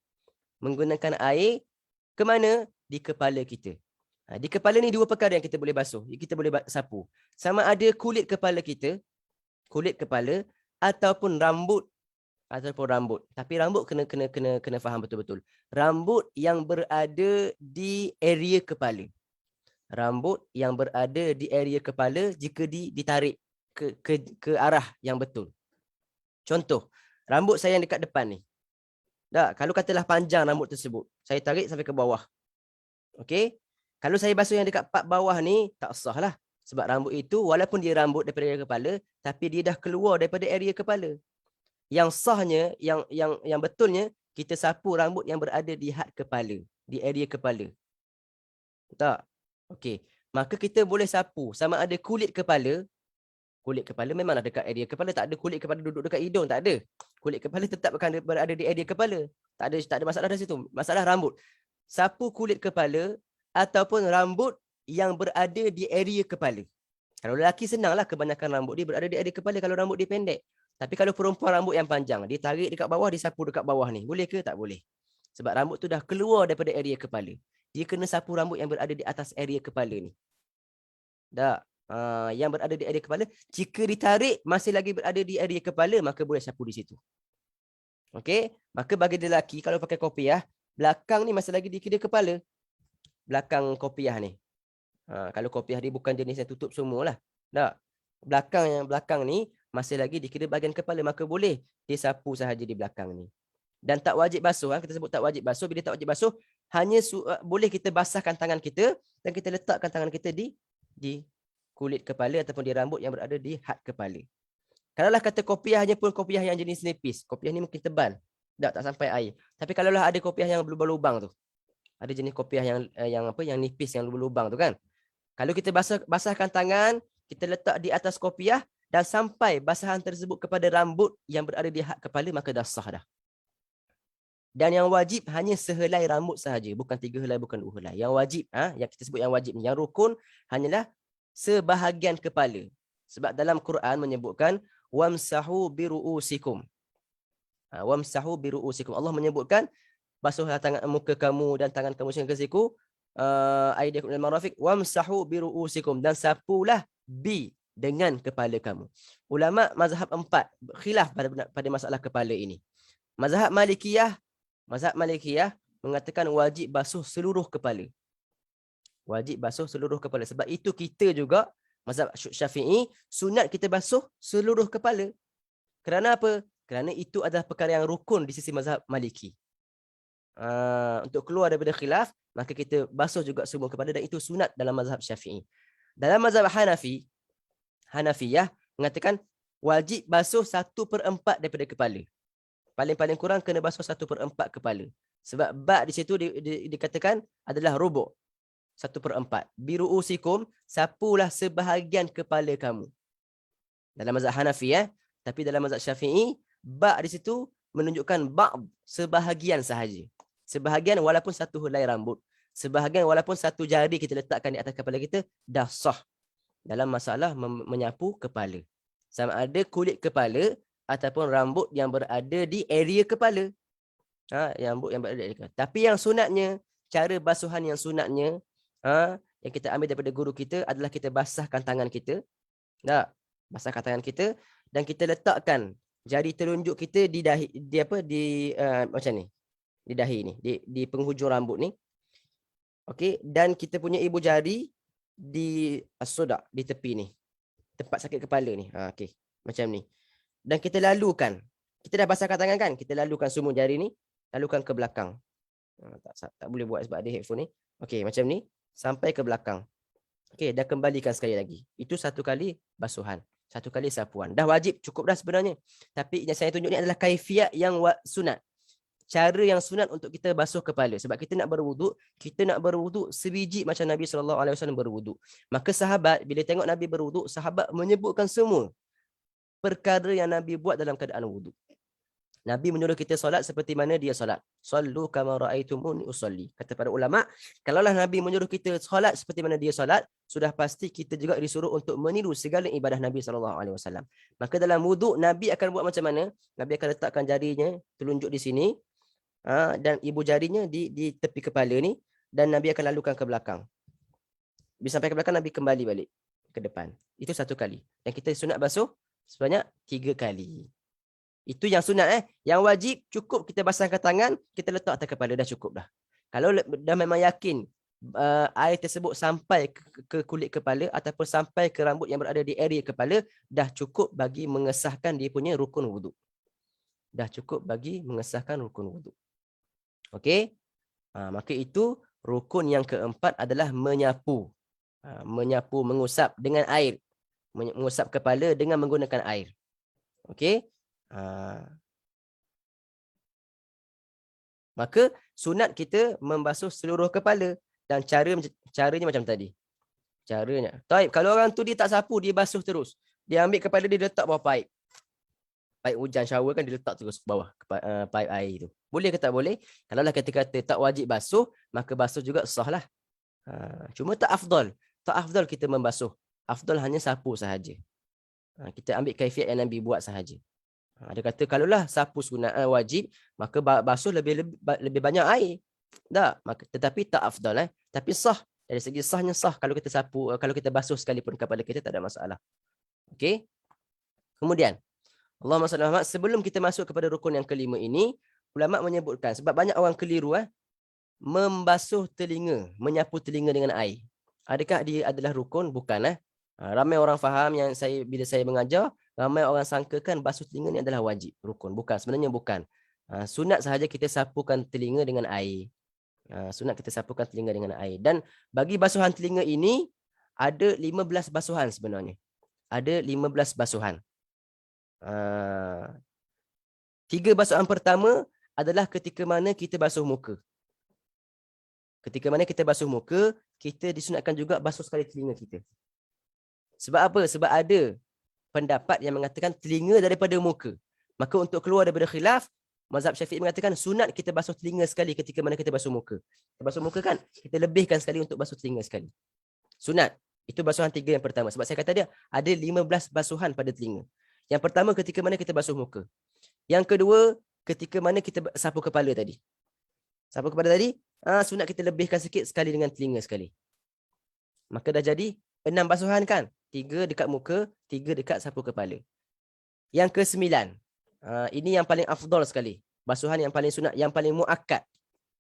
Menggunakan air ke mana? Di kepala kita. Di kepala ni dua perkara yang kita boleh basuh, kita boleh sapu. Sama ada kulit kepala kita, kulit kepala ataupun rambut. Tapi rambut kena faham betul-betul. Rambut yang berada di area kepala. Rambut yang berada di area kepala jika ditarik ke arah yang betul. Contoh, rambut saya yang dekat depan ni. Kalau katalah panjang rambut tersebut, saya tarik sampai ke bawah. Okey? Kalau saya basuh yang dekat part bawah ni, tak sah lah. Sebab rambut itu, walaupun dia rambut daripada area kepala, tapi dia dah keluar daripada area kepala. Yang sahnya, yang betulnya, kita sapu rambut yang berada di had kepala, di area kepala. Tak? Okey. Maka kita boleh sapu sama ada kulit kepala memanglah dekat area kepala, tak ada kulit kepala duduk dekat hidung, tak ada. Kulit kepala tetap akan berada di area kepala. Tak ada masalah dari situ. Masalah rambut. Sapu kulit kepala ataupun rambut yang berada di area kepala. Kalau lelaki senanglah, kebanyakan rambut dia berada di area kepala kalau rambut dia pendek. Tapi kalau perempuan rambut yang panjang, dia tarik dekat bawah, dia sapu dekat bawah ni. Boleh ke? Tak boleh. Sebab rambut tu dah keluar daripada area kepala. Dia kena sapu rambut yang berada di atas area kepala ni. Tak? Yang berada di area kepala. Jika ditarik masih lagi berada di area kepala, maka boleh sapu di situ. Okey? Maka bagi lelaki, kalau pakai kopiah, belakang ni masih lagi dikira kepala. Belakang kopiah ni. Kalau kopiah dia bukan jenis yang tutup semua lah. Tak? Belakang ni masih lagi dikira bahagian kepala, maka boleh dia sapu sahaja di belakang ni. Dan tak wajib basuh. Kita sebut tak wajib basuh. Bila tak wajib basuh, hanya boleh kita basahkan tangan kita dan kita letakkan tangan kita di kulit kepala ataupun di rambut yang berada di had kepala. Kalaulah kata kopiahnya pun kopiah yang jenis nipis, kopiah ni mungkin tebal, tak sampai air. Tapi kalaulah ada kopiah yang berlubang-lubang tu, ada jenis kopiah yang nipis, yang berlubang tu kan. Kalau kita basahkan tangan, kita letak di atas kopiah dan sampai basahan tersebut kepada rambut yang berada di had kepala, maka dah sah dah. Dan yang wajib hanya sehelai rambut sahaja, bukan 3 helai, bukan 2 helai. Yang wajib, yang kita sebut yang wajib, yang rukun hanyalah sebahagian kepala. Sebab dalam Quran menyebutkan wamsahu biruusikum. Wamsahu biruusikum. Allah menyebutkan basuhlah tangan muka kamu dan tangan kamu sehingga ke siku. Aydiyakum ilal marafiq wamsahu biruusikum, dan sapulah dengan kepala kamu. Ulama mazhab 4 khilaf pada masalah kepala ini. Mazhab Malikiyah mengatakan wajib basuh seluruh kepala. Wajib basuh seluruh kepala. Sebab itu kita juga, mazhab Syafi'i, sunat kita basuh seluruh kepala. Kerana apa? Kerana itu adalah perkara yang rukun di sisi mazhab Maliki. Untuk keluar daripada khilaf, maka kita basuh juga semua kepala, dan itu sunat dalam mazhab Syafi'i. Dalam mazhab Hanafiyah mengatakan wajib basuh 1/4 daripada kepala. Paling kurang kena basuh 1/4 kepala. Sebab bak di situ dikatakan adalah rubuk. 1/4. Biruusikum, sapulah sebahagian kepala kamu. Dalam mazhab Hanafi tapi dalam mazhab Syafi'i, bak di situ menunjukkan ba'd, sebahagian sahaja. Sebahagian walaupun 1 helai rambut. Sebahagian walaupun satu jari kita letakkan di atas kepala kita, dah sah dalam masalah menyapu kepala. Sama ada kulit kepala ataupun rambut yang berada di area kepala. Rambut yang berada di area kepala. Tapi yang sunatnya, cara basuhan yang sunatnya, yang kita ambil daripada guru kita adalah kita basahkan tangan kita. Basahkan tangan kita dan kita letakkan jari telunjuk kita di dahi, macam ni. Di dahi ni, di penghujung rambut ni. Okey, dan kita punya ibu jari di as-suda, di tepi ni. Tempat sakit kepala ni. Okey, macam ni. Dan kita lalukan. Kita dah basahkan tangan kan? Kita lalukan semua jari ni, lalukan ke belakang. Tak boleh buat sebab ada headphone ni. Okey, macam ni sampai ke belakang. Okey, dah kembalikan sekali lagi. Itu satu kali basuhan. Satu kali sapuan. Dah wajib, cukup dah sebenarnya. Tapi yang saya tunjuk ni adalah kaifiat yang sunat. Cara yang sunat untuk kita basuh kepala. Sebab kita nak berwuduk sebiji macam Nabi SAW berwuduk. Maka sahabat, bila tengok Nabi berwuduk, sahabat menyebutkan semua perkara yang Nabi buat dalam keadaan wuduk. Nabi menyuruh kita solat seperti mana dia solat. Sallu kama ra'aitumuni usolli. Kata para ulama, kalaulah Nabi menyuruh kita solat seperti mana dia solat, sudah pasti kita juga disuruh untuk meniru segala ibadah Nabi SAW. Maka dalam wuduk, Nabi akan buat macam mana? Nabi akan letakkan jarinya, telunjuk di sini, dan ibu jarinya di tepi kepala ni, dan Nabi akan lalukan ke belakang. Bila sampai ke belakang, Nabi kembali balik ke depan. Itu satu kali. Dan kita sunat basuh sebanyak 3 kali. Itu yang sunat. Yang wajib cukup kita basahkan tangan, kita letak atas kepala, dah cukup dah. Kalau dah memang yakin air tersebut sampai ke kulit kepala ataupun sampai ke rambut yang berada di area kepala, dah cukup bagi mengesahkan dia punya rukun wuduk. Dah cukup bagi mengesahkan rukun wuduk. Okey? Maka itu rukun yang keempat adalah menyapu. Menyapu, mengusap dengan air. Mengusap kepala dengan menggunakan air. Okey? Maka sunat kita membasuh seluruh kepala dan caranya macam tadi. Caranya. Taib, kalau orang tu dia tak sapu, dia basuh terus. Dia ambil kepala dia letak bawah paip. Paip hujan shower kan dia letak terus ke bawah paip air tu. Boleh ke tak boleh? Kalaulah kita kata tak wajib basuh, maka basuh juga sah lah. Cuma tak afdal. Tak afdal kita membasuh. Afdal hanya sapu sahaja. Kita ambil kaifiat yang Nabi buat sahaja. Dia kata kalaulah sapu sunat wajib, maka basuh lebih banyak air. Tetapi tak afdal. Tapi sah. Dari segi sahnya sah kalau kita sapu, kalau kita basuh sekalipun kepala kita, tak ada masalah. Okey. Kemudian Allahumma salli ala Muhammad, sebelum kita masuk kepada rukun yang kelima ini, ulama menyebutkan sebab banyak orang keliru membasuh telinga, menyapu telinga dengan air. Adakah dia adalah rukun? Bukan. Ramai orang faham yang bila saya mengajar, ramai orang sangkakan basuh telinga ni adalah wajib, rukun. Bukan, sebenarnya bukan. Sunat sahaja kita sapukan telinga dengan air. Sunat kita sapukan telinga dengan air. Dan bagi basuhan telinga ini, ada 15 basuhan sebenarnya. Ada 15 basuhan. 3 basuhan pertama adalah ketika mana kita basuh muka. Ketika mana kita basuh muka, kita disunatkan juga basuh sekali telinga kita. Sebab apa? Sebab ada pendapat yang mengatakan telinga daripada muka. Maka untuk keluar daripada khilaf, mazhab Syafi'i mengatakan sunat kita basuh telinga sekali ketika mana kita basuh muka. Kita basuh muka kan, kita lebihkan sekali untuk basuh telinga sekali. Sunat. Itu basuhan 3 yang pertama. Sebab saya kata dia ada 15 basuhan pada telinga. Yang pertama ketika mana kita basuh muka. Yang kedua ketika mana kita sapu kepala tadi. Sapu kepala tadi, sunat kita lebihkan sikit sekali dengan telinga sekali. Maka dah jadi 6 basuhan kan? 3 dekat muka, 3 dekat sapu kepala. Yang ke-9. Ini yang paling afdal sekali. Basuhan yang paling sunat, yang paling muakkad.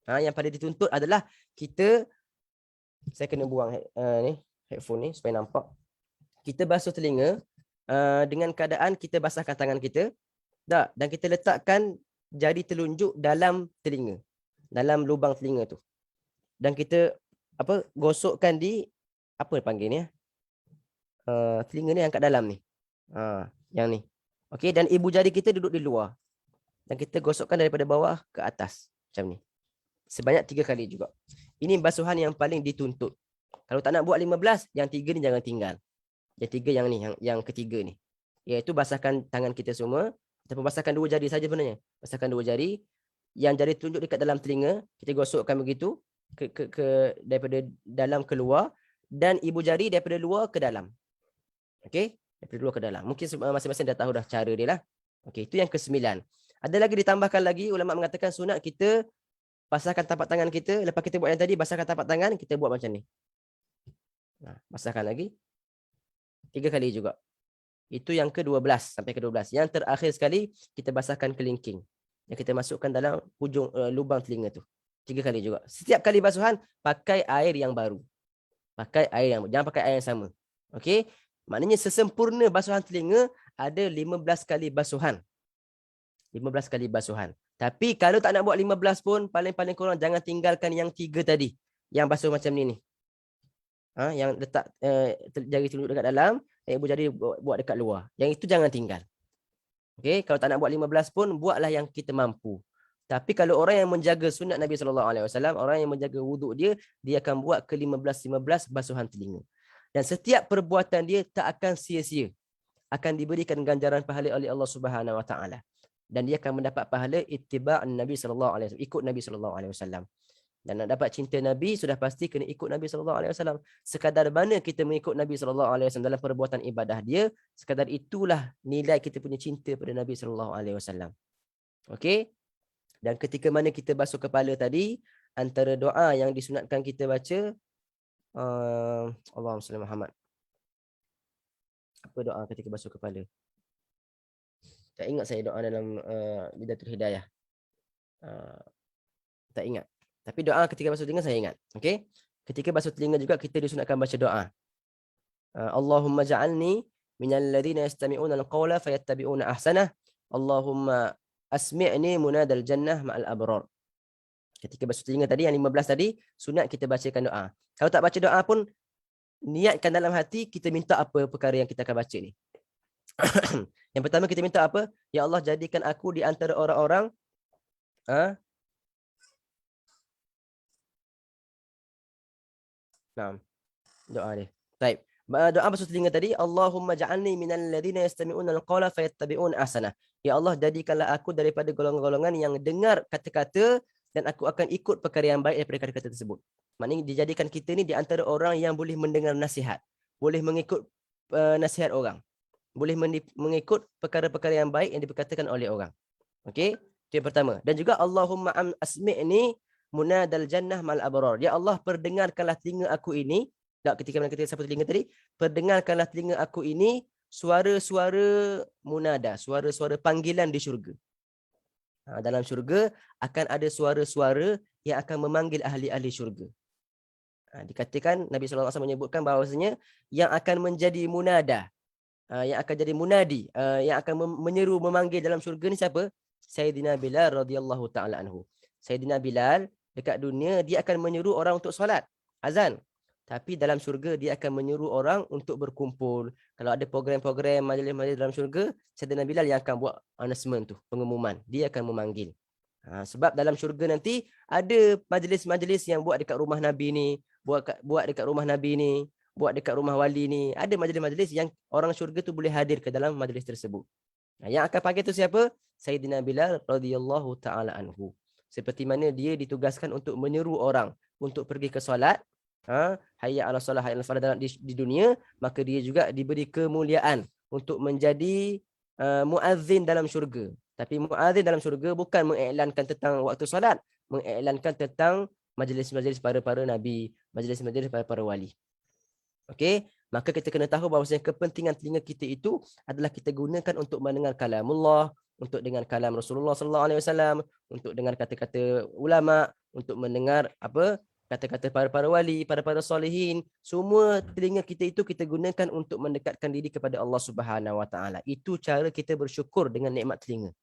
Yang paling dituntut adalah kita, saya kena buang headphone ni supaya nampak. Kita basuh telinga dengan keadaan kita basahkan tangan kita. Dan kita letakkan jari telunjuk dalam telinga. Dalam lubang telinga tu. Dan kita gosokkan di, apa panggil ni? Telinga ni yang kat dalam ni. Yang ni. Okey, dan ibu jari kita duduk di luar. Dan kita gosokkan daripada bawah ke atas. Macam ni. Sebanyak 3 kali juga. Ini basuhan yang paling dituntut. Kalau tak nak buat 15, yang 3 ni jangan tinggal. Yang 3 yang ni, yang ketiga ni. Iaitu basahkan tangan kita semua. Ataupun basahkan 2 jari saja sebenarnya. Basahkan 2 jari. Yang jari tunjuk dekat dalam telinga, kita gosokkan begitu. daripada dalam keluar, dan ibu jari daripada luar ke dalam. Okey, daripada luar ke dalam. Mungkin masing-masing dah tahu dah cara dia lah. Okey, itu yang ke-9. Ada lagi ditambahkan lagi, ulama mengatakan sunat kita basahkan tapak tangan kita. Lepas kita buat yang tadi, basahkan tapak tangan, kita buat macam ni. Basahkan lagi 3 kali juga. Itu yang ke-12 sampai ke-12. Yang terakhir sekali, kita basahkan kelingking yang kita masukkan dalam hujung lubang telinga tu. 3 kali juga. Setiap kali basuhan pakai air yang baru. Pakai air yang, jangan pakai air yang sama. Okey? Maknanya sesempurna basuhan telinga ada 15 kali basuhan. 15 kali basuhan. Tapi kalau tak nak buat 15 pun, paling-paling kurang jangan tinggalkan yang 3 tadi. Yang basuh macam ni. Yang letak jari telunjuk dekat dalam, ibu jari buat dekat luar. Yang itu jangan tinggal. Okey, kalau tak nak buat 15 pun, buatlah yang kita mampu. Tapi kalau orang yang menjaga sunat Nabi SAW, orang yang menjaga wuduk dia akan buat ke 15 basuhan telinga. Dan setiap perbuatan dia tak akan sia-sia. Akan diberikan ganjaran pahala oleh Allah Subhanahu Wa Taala. Dan dia akan mendapat pahala ittiba' Nabi SAW, ikut Nabi SAW. Dan nak dapat cinta Nabi, sudah pasti kena ikut Nabi SAW. Sekadar mana kita mengikut Nabi SAW dalam perbuatan ibadah dia, sekadar itulah nilai kita punya cinta pada Nabi SAW. Okey? Dan ketika mana kita basuh kepala tadi, antara doa yang disunatkan kita baca, Allahumma salli Muhammad. Apa doa ketika basuh kepala? Tak ingat saya doa dalam Bidatul Hidayah. Tak ingat. Tapi doa ketika basuh telinga saya ingat. Okey? Ketika basuh telinga juga kita disunatkan baca doa. Allahumma ja'alni minal ladzina yastami'una al-qawla fayattabi'una ahsanah. Allahumma asmi'ni munadal jannah ma'al abrar. Ketika basuh telinga tadi yang 15 tadi, sunat kita bacakan doa. Kalau tak baca doa pun, niatkan dalam hati kita minta apa perkara yang kita akan baca ni. Yang pertama kita minta apa? Ya Allah, jadikan aku di antara orang-orang doa dia. Baik. Doa basuh telinga tadi, Allahumma ja'alni minal ladzina yastami'una al-qawla fayattabi'una ahsanah. Ya Allah, jadikanlah aku daripada golongan-golongan yang dengar kata-kata dan aku akan ikut perkara yang baik daripada kata-kata tersebut. Maknanya dijadikan kita ni di antara orang yang boleh mendengar nasihat, boleh mengikut nasihat orang, boleh mengikut perkara-perkara yang baik yang diperkatakan oleh orang. Okey? Itu yang pertama. Dan juga Allahumma asmi'ni munadal jannah mal abrar. Ya Allah, perdengarkanlah telinga aku ini. Ketika kita sapu telinga tadi, perdengarkanlah telinga aku ini suara-suara munada, suara-suara panggilan di syurga. Dalam syurga akan ada suara-suara yang akan memanggil ahli-ahli syurga. Dikatakan Nabi SAW menyebutkan bahawasanya yang akan menjadi munada, yang akan jadi munadi, yang akan menyeru memanggil dalam syurga ni siapa? Sayyidina Bilal radhiyallahu ta'ala anhu. Sayyidina Bilal dekat dunia dia akan menyeru orang untuk solat, azan. Tapi dalam syurga dia akan menyeru orang untuk berkumpul. Kalau ada program-program majlis-majlis dalam syurga, Sayyidina Bilal yang akan buat announcement tu, pengumuman. Dia akan memanggil. Sebab dalam syurga nanti ada majlis-majlis yang buat dekat rumah Nabi ni, buat dekat rumah Nabi ni, buat dekat rumah wali ni. Ada majlis-majlis yang orang syurga tu boleh hadir ke dalam majlis tersebut. Yang akan panggil tu siapa? Sayyidina Bilal radhiyallahu ta'ala anhu. Seperti mana dia ditugaskan untuk menyeru orang untuk pergi ke solat, hayya ala solah, hayya ala falah di dunia, maka dia juga diberi kemuliaan untuk menjadi muazzin dalam syurga. Tapi muazzin dalam syurga bukan mengiklankan tentang waktu solat, mengiklankan tentang majlis-majlis para nabi, majlis-majlis para wali. Okey, maka kita kena tahu bahawasanya kepentingan telinga kita itu adalah kita gunakan untuk mendengar kalamullah, untuk dengar kalam Rasulullah sallallahu alaihi wasallam, untuk dengar kata-kata ulama, untuk mendengar kata-kata para wali, para solehin. Semua telinga kita itu kita gunakan untuk mendekatkan diri kepada Allah Subhanahu Wa Taala. Itu cara kita bersyukur dengan nikmat telinga.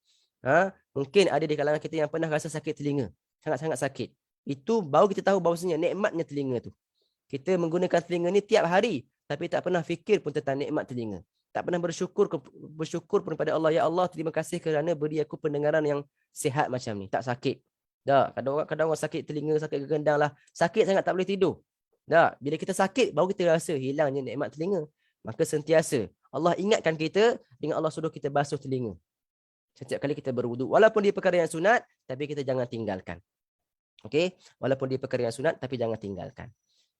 Mungkin ada di kalangan kita yang pernah rasa sakit telinga, sangat-sangat sakit. Itu baru kita tahu bahawasanya nikmatnya telinga tu. Kita menggunakan telinga ni tiap hari, tapi tak pernah fikir pun tentang nikmat telinga. Tak pernah bersyukur pun kepada Allah. Ya Allah, terima kasih kerana beri aku pendengaran yang sihat macam ni, tak sakit. Kadang orang sakit telinga, sakit gegendang lah. Sakit sangat tak boleh tidur. Bila kita sakit, baru kita rasa hilangnya nikmat telinga. Maka sentiasa Allah ingatkan kita dengan Allah suruh kita basuh telinga setiap kali kita berwuduk. Walaupun dia perkara yang sunat, tapi kita jangan tinggalkan. Okey, walaupun dia perkara yang sunat tapi jangan tinggalkan.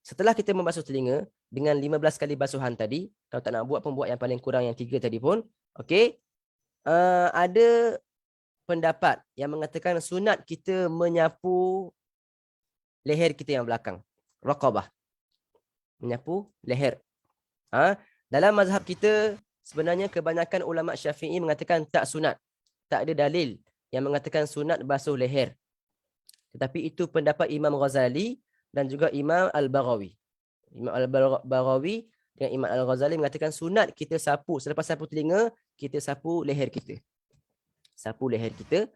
Setelah kita membasuh telinga dengan 15 kali basuhan tadi, kalau tak nak buat pun buat yang paling kurang yang 3 tadi pun, okey. Ada pendapat yang mengatakan sunat kita menyapu leher kita yang belakang. Raqabah, menyapu leher. Dalam mazhab kita sebenarnya kebanyakan ulama Syafi'i mengatakan tak sunat. Tak ada dalil yang mengatakan sunat basuh leher. Tetapi itu pendapat Imam Ghazali dan juga Imam Al-Baghawi. Imam Al-Baghawi dengan Imam Al-Ghazali mengatakan sunat kita sapu, selepas sapu telinga, kita sapu leher kita. Sapu leher kita.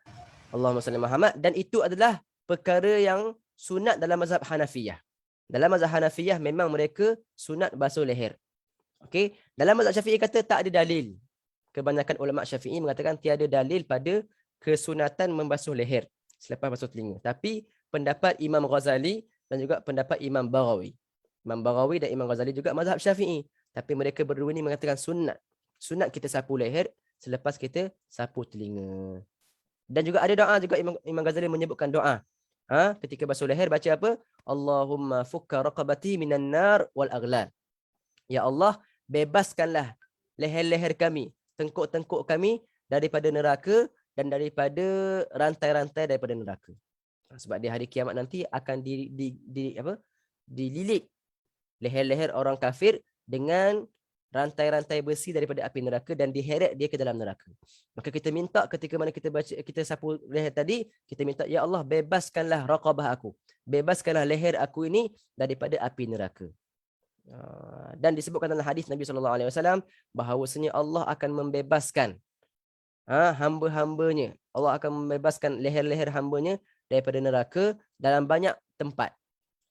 Allahumma salli Muhammad. Dan itu adalah perkara yang sunat dalam mazhab Hanafiyah. Dalam mazhab Hanafiyah memang mereka sunat basuh leher. Okey, dalam mazhab Syafi'i kata tak ada dalil. Kebanyakan ulama Syafi'i mengatakan tiada dalil pada kesunatan membasuh leher selepas basuh telinga. Tapi pendapat Imam Ghazali dan juga pendapat Imam Baghawi. Imam Baghawi dan Imam Ghazali juga mazhab Syafi'i. Tapi mereka berdua ni mengatakan sunat. Sunat kita sapu leher selepas kita sapu telinga. Dan juga ada doa juga Imam Ghazali menyebutkan doa. Ketika basuh leher baca apa? Allahumma fukka raqabati minan nar wal aghlal. Ya Allah, bebaskanlah leher-leher kami, tengkuk-tengkuk kami daripada neraka dan daripada rantai-rantai daripada neraka. Sebab di hari kiamat nanti akan dililit leher-leher orang kafir dengan rantai-rantai besi daripada api neraka dan diheret dia ke dalam neraka. Maka kita minta ketika mana kita baca, kita sapu leher tadi, kita minta, ya Allah, bebaskanlah raqabah aku. Bebaskanlah leher aku ini daripada api neraka. Dan disebutkan dalam hadis Nabi SAW bahawasanya Allah akan membebaskan hamba-hambanya. Allah akan membebaskan leher-leher hambanya daripada neraka dalam banyak tempat.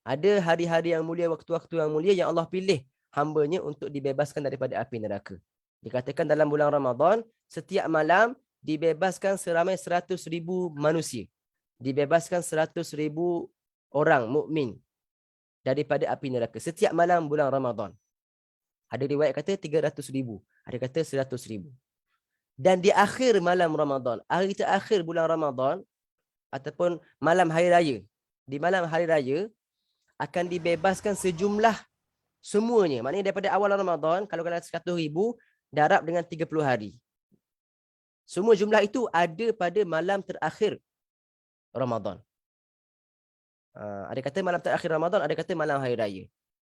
Ada hari-hari yang mulia, waktu-waktu yang mulia yang Allah pilih hambanya untuk dibebaskan daripada api neraka. Dikatakan dalam bulan Ramadan, setiap malam dibebaskan seramai 100,000 manusia. Dibebaskan 100,000 orang mukmin daripada api neraka setiap malam bulan Ramadan. Ada riwayat kata 300,000, ada kata 100,000. Dan di akhir malam Ramadan, hari terakhir bulan Ramadan ataupun malam hari raya, di malam hari raya akan dibebaskan sejumlah semuanya. Maknanya daripada awal Ramadan, kalau kata 100,000, darab dengan 30 hari. Semua jumlah itu ada pada malam terakhir Ramadan. Ada kata malam terakhir Ramadan, ada kata malam hari raya.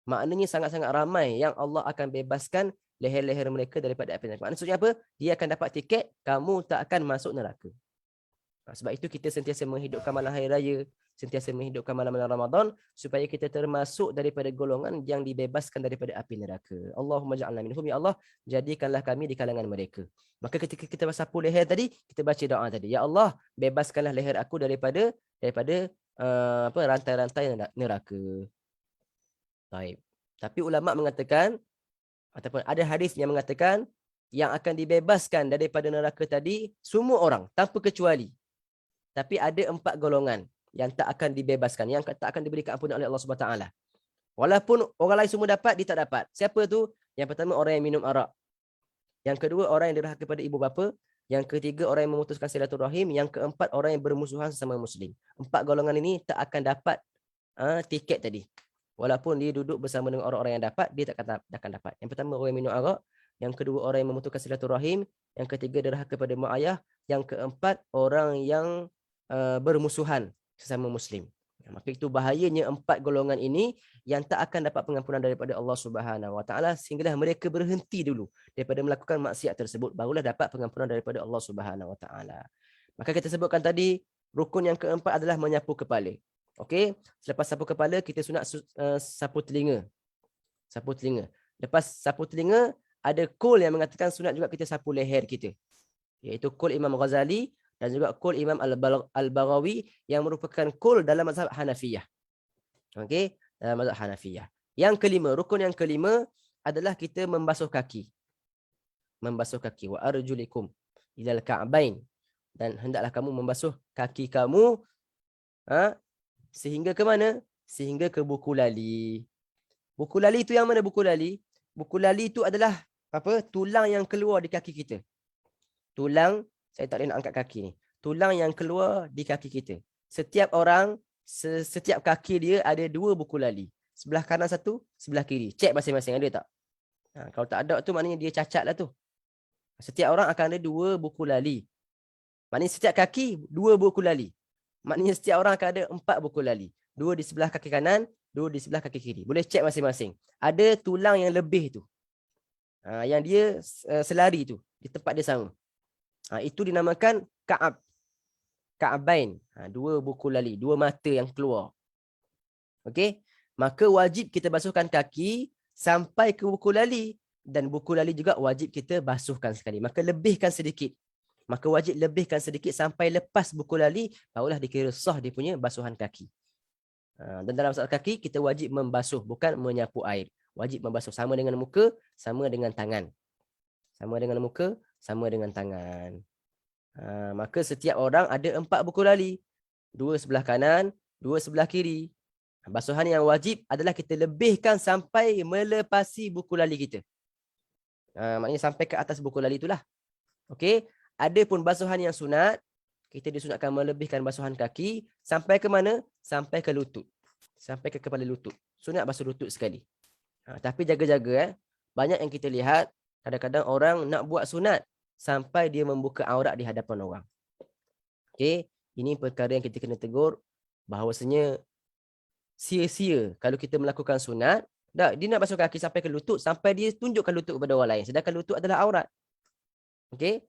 Maknanya sangat-sangat ramai yang Allah akan bebaskan leher-leher mereka daripada api neraka. Maksudnya apa? Dia akan dapat tiket, kamu tak akan masuk neraka. Sebab itu kita sentiasa menghidupkan malam hari raya, sentiasa menghidupkan malam-malam Ramadan supaya kita termasuk daripada golongan yang dibebaskan daripada api neraka. Allahumma ja'alna minhum, ya Allah, jadikanlah kami di kalangan mereka. Maka ketika kita sapu leher tadi, kita baca doa tadi. Ya Allah, bebaskanlah leher aku daripada rantai-rantai neraka. Baik. Tapi ulama mengatakan ataupun ada hadis yang mengatakan yang akan dibebaskan daripada neraka tadi semua orang tanpa kecuali. Tapi ada 4 golongan yang tak akan dibebaskan, yang tak akan diberikan ampunan oleh Allah Subhanahu Wa Taala. Walaupun orang lain semua dapat, dia tak dapat. Siapa tu? Yang pertama, orang yang minum arak. Yang kedua, orang yang derhaka kepada ibu bapa. Yang ketiga, orang yang memutuskan silaturahim. Yang keempat, orang yang bermusuhan sesama muslim. 4 golongan ini tak akan dapat tiket tadi. Walaupun dia duduk bersama dengan orang-orang yang dapat, dia tak akan dapat. Yang pertama, orang yang minum arak. Yang kedua, orang yang memutuskan silaturahim. Yang ketiga, derhaka kepada mak ayah. Yang keempat, orang yang bermusuhan sesama muslim. Maka itu bahayanya 4 golongan ini yang tak akan dapat pengampunan daripada Allah Subhanahu Wa Taala sehinggalah mereka berhenti dulu daripada melakukan maksiat tersebut, barulah dapat pengampunan daripada Allah Subhanahu Wa Taala. Maka kita sebutkan tadi rukun yang keempat adalah menyapu kepala. Okey, selepas sapu kepala kita sunat sapu telinga. Sapu telinga. Lepas sapu telinga ada qaul yang mengatakan sunat juga kita sapu leher kita. Iaitu qaul Imam Ghazali dan juga qaul Imam Al-Baghawi yang merupakan qaul dalam mazhab Hanafiyah. Okey, dalam mazhab Hanafiyah. Yang kelima, rukun yang kelima adalah kita membasuh kaki. Membasuh kaki. Wa arjulikum ilal ka'bain. Dan hendaklah kamu membasuh kaki kamu sehingga ke mana? Sehingga ke buku lali. Buku lali itu yang mana buku lali? Buku lali itu adalah apa? Tulang yang keluar di kaki kita. Tulang, saya tak boleh nak angkat kaki ni. Tulang yang keluar di kaki kita. Setiap orang Setiap kaki dia ada 2 buku lali. Sebelah kanan satu, sebelah kiri. Cek masing-masing ada tak? Kalau tak ada tu maknanya dia cacat lah tu. Setiap orang akan ada 2 buku lali. Maknanya setiap kaki 2 buku lali. Maknanya setiap orang akan ada 4 buku lali. 2 di sebelah kaki kanan, 2 di sebelah kaki kiri. Boleh cek masing-masing. Ada tulang yang lebih tu. Yang dia selari tu. Di tempat dia sama. Itu dinamakan ka'ab. Ka'abain. 2 buku lali. 2 mata yang keluar. Okey. Maka wajib kita basuhkan kaki sampai ke buku lali. Dan buku lali juga wajib kita basuhkan sekali. Maka lebihkan sedikit. Maka wajib lebihkan sedikit sampai lepas buku lali, barulah dikira sah dia punya basuhan kaki. Dan dalam masalah kaki, kita wajib membasuh, bukan menyapu air. Wajib membasuh sama dengan muka, sama dengan tangan. Sama dengan muka, sama dengan tangan. Maka setiap orang ada 4 buku lali. 2 sebelah kanan, 2 sebelah kiri. Basuhan yang wajib adalah kita lebihkan sampai melepasi buku lali kita. Maknanya sampai ke atas buku lali itulah. Okey. Ada pun basuhan yang sunat, kita disunatkan melebihkan basuhan kaki sampai ke mana? Sampai ke lutut. Sampai ke kepala lutut. Sunat basuh lutut sekali. Tapi jaga-jaga. Banyak yang kita lihat, kadang-kadang orang nak buat sunat sampai dia membuka aurat di hadapan orang. Okey, ini perkara yang kita kena tegur, bahawasanya sia-sia kalau kita melakukan sunat. Dia nak basuh kaki sampai ke lutut, sampai dia tunjukkan lutut kepada orang lain. Sedangkan lutut adalah aurat. Okey.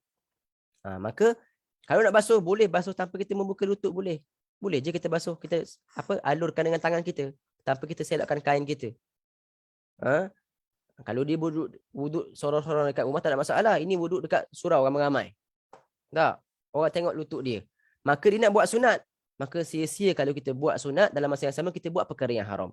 Maka kalau nak basuh, boleh basuh tanpa kita membuka lutut, boleh. Boleh je kita basuh, kita alurkan dengan tangan kita tanpa kita selakkan kain kita. Kalau dia wuduk sorang-sorang dekat rumah tak ada masalah. Ini wuduk dekat surau ramai-ramai. Tak, orang tengok lutut dia. Maka dia nak buat sunat. Maka sia-sia kalau kita buat sunat, dalam masa yang sama kita buat perkara yang haram.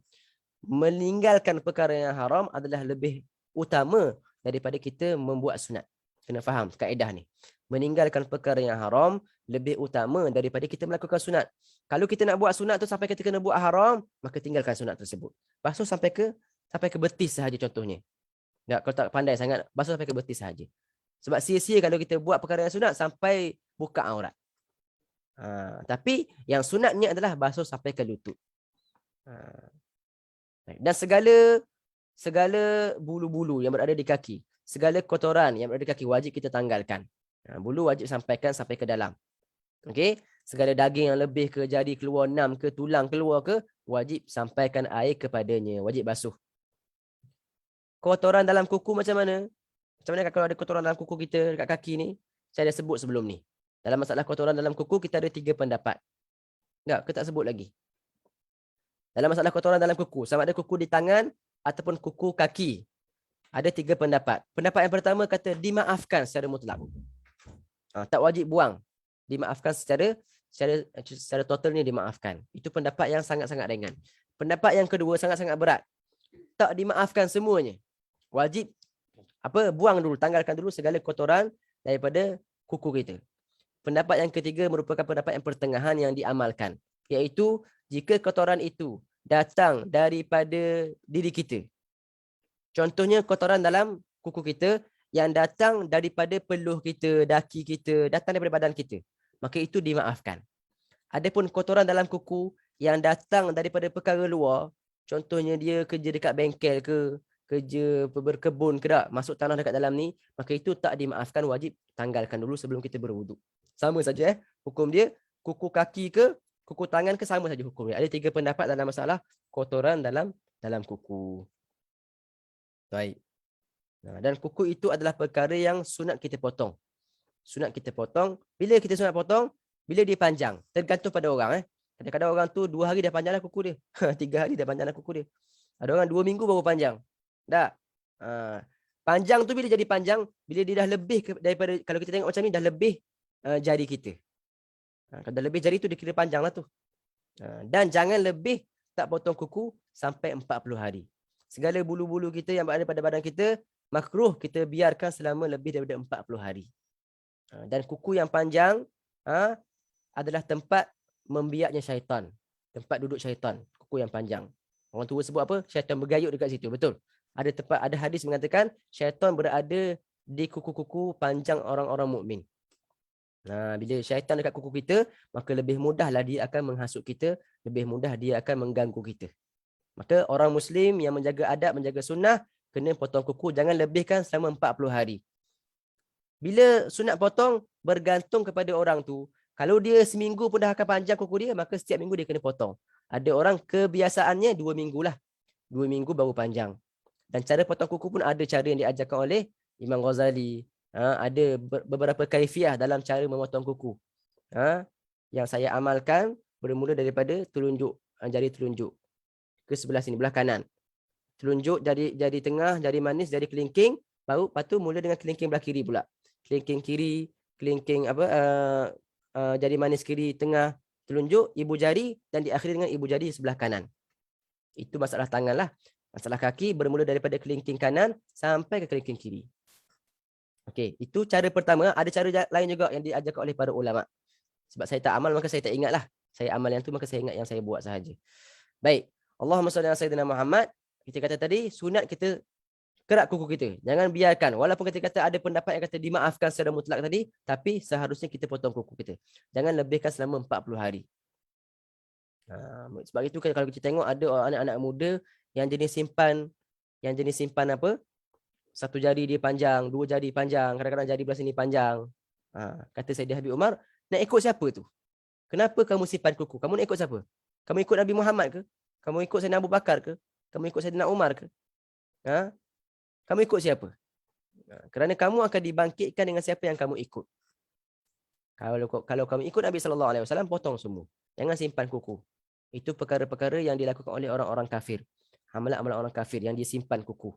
Meninggalkan perkara yang haram adalah lebih utama daripada kita membuat sunat. Kena faham kaedah ni. Meninggalkan perkara yang haram lebih utama daripada kita melakukan sunat. Kalau kita nak buat sunat tu sampai kita kena buat haram, maka tinggalkan sunat tersebut. Basuh sampai ke betis sahaja contohnya. Kalau tak pandai sangat, basuh sampai ke betis sahaja. Sebab sia-sia kalau kita buat perkara yang sunat sampai buka aurat. Tapi yang sunatnya adalah basuh sampai ke lutut. Dan segala bulu-bulu yang berada di kaki, segala kotoran yang berada di kaki wajib kita tanggalkan. Bulu wajib sampaikan sampai ke dalam. Okey, segala daging yang lebih ke, jari keluar 6 ke, tulang keluar ke, wajib sampaikan air kepadanya, wajib basuh. Kotoran dalam kuku macam mana? Macam mana kalau ada kotoran dalam kuku kita dekat kaki ni? Saya dah sebut sebelum ni. Dalam masalah kotoran dalam kuku kita ada 3 pendapat. Tak, kita tak sebut lagi. Dalam masalah kotoran dalam kuku, sama ada kuku di tangan ataupun kuku kaki, ada 3 pendapat. Pendapat yang pertama kata dimaafkan secara mutlak. Tak wajib buang. Dimaafkan secara totalnya dimaafkan. Itu pendapat yang sangat-sangat ringan. Pendapat yang kedua sangat-sangat berat. Tak dimaafkan semuanya. Wajib buang dulu, tanggalkan dulu segala kotoran daripada kuku kita. Pendapat yang ketiga merupakan pendapat yang pertengahan yang diamalkan, iaitu jika kotoran itu datang daripada diri kita. Contohnya kotoran dalam kuku kita yang datang daripada peluh kita, daki kita, datang daripada badan kita, maka itu dimaafkan. Adapun kotoran dalam kuku yang datang daripada perkara luar, contohnya dia kerja dekat bengkel ke, kerja berkebun ke tak, masuk tanah dekat dalam ni, maka itu tak dimaafkan, wajib tanggalkan dulu sebelum kita berwuduk. Sama saja hukum dia, kuku kaki ke, kuku tangan ke, sama saja hukum dia. Ada 3 pendapat dalam masalah kotoran dalam kuku. Baik. Dan kuku itu adalah perkara yang sunat kita potong. Sunat kita potong. Bila kita sunat potong? Bila dia panjang. Tergantung pada orang. Kadang-kadang orang tu 2 hari dah panjang lah kuku dia. 3 hari dah panjang lah kuku dia. Ada orang 2 minggu baru panjang. Tak? Panjang tu bila jadi panjang, bila dia dah lebih daripada, kalau kita tengok macam ni, dah lebih jari kita. Kalau dah lebih jari tu, dia kira panjang lah tu. Dan jangan lebih tak potong kuku sampai 40 hari. Segala bulu-bulu kita yang berada pada badan kita, makruh kita biarkan selama lebih daripada 40 hari. Dan kuku yang panjang adalah tempat membiaknya syaitan. Tempat duduk syaitan, kuku yang panjang. Orang tua sebut apa? Syaitan bergayut dekat situ. Betul. Ada hadis mengatakan syaitan berada di kuku-kuku panjang orang-orang mukmin. Bila syaitan dekat kuku kita, maka lebih mudahlah dia akan menghasut kita lebih mudah dia akan mengganggu kita. Maka orang Muslim yang menjaga adab, menjaga sunnah, kena potong kuku, jangan lebihkan selama 40 hari. Bila sunat potong, bergantung kepada orang tu. Kalau dia seminggu pun dah akan panjang kuku dia, maka setiap minggu dia kena potong. Ada orang kebiasaannya 2 minggu lah. 2 minggu baru panjang. Dan cara potong kuku pun ada cara yang diajarkan oleh Imam Ghazali. Ada beberapa kaifiah dalam cara memotong kuku. Yang saya amalkan bermula daripada telunjuk, jari telunjuk ke sebelah sini, belah kanan. Telunjuk jari tengah, jari manis, jari kelingking, baru lepas tu mula dengan kelingking belah kiri pula. Kelingking kiri, kelingking jari manis kiri tengah, telunjuk, ibu jari, dan diakhiri dengan ibu jari sebelah kanan. Itu masalah tangan lah. Masalah kaki bermula daripada kelingking kanan sampai ke kelingking kiri. Okey, itu cara pertama. Ada cara lain juga yang diajarkan oleh para ulama. Sebab saya tak amal, maka saya tak ingat lah. Saya amal yang tu, maka saya ingat yang saya buat sahaja. Baik. Allahumma salli ala sayyidina Muhammad. Kita kata tadi, sunat kita kerak kuku kita. Jangan biarkan. Walaupun kita kata ada pendapat yang kata dimaafkan secara mutlak tadi, tapi seharusnya kita potong kuku kita. Jangan lebihkan selama 40 hari. Sebab itu kalau kita tengok ada anak-anak muda yang jenis simpan apa? Satu jari dia panjang, dua jari panjang, kadang-kadang jari belah sini panjang. Kata Sayyidina Habib Umar, nak ikut siapa tu? Kenapa kamu simpan kuku? Kamu nak ikut siapa? Kamu ikut Nabi Muhammad ke? Kamu ikut Sayyidina Abu Bakar ke? Kamu ikut Sayyidina Umar ke? Kamu ikut siapa? Kerana kamu akan dibangkitkan dengan siapa yang kamu ikut. Kalau kamu ikut Nabi SAW, potong semua. Jangan simpan kuku. Itu perkara-perkara yang dilakukan oleh orang-orang kafir. Amalan-amalan orang kafir yang disimpan kuku.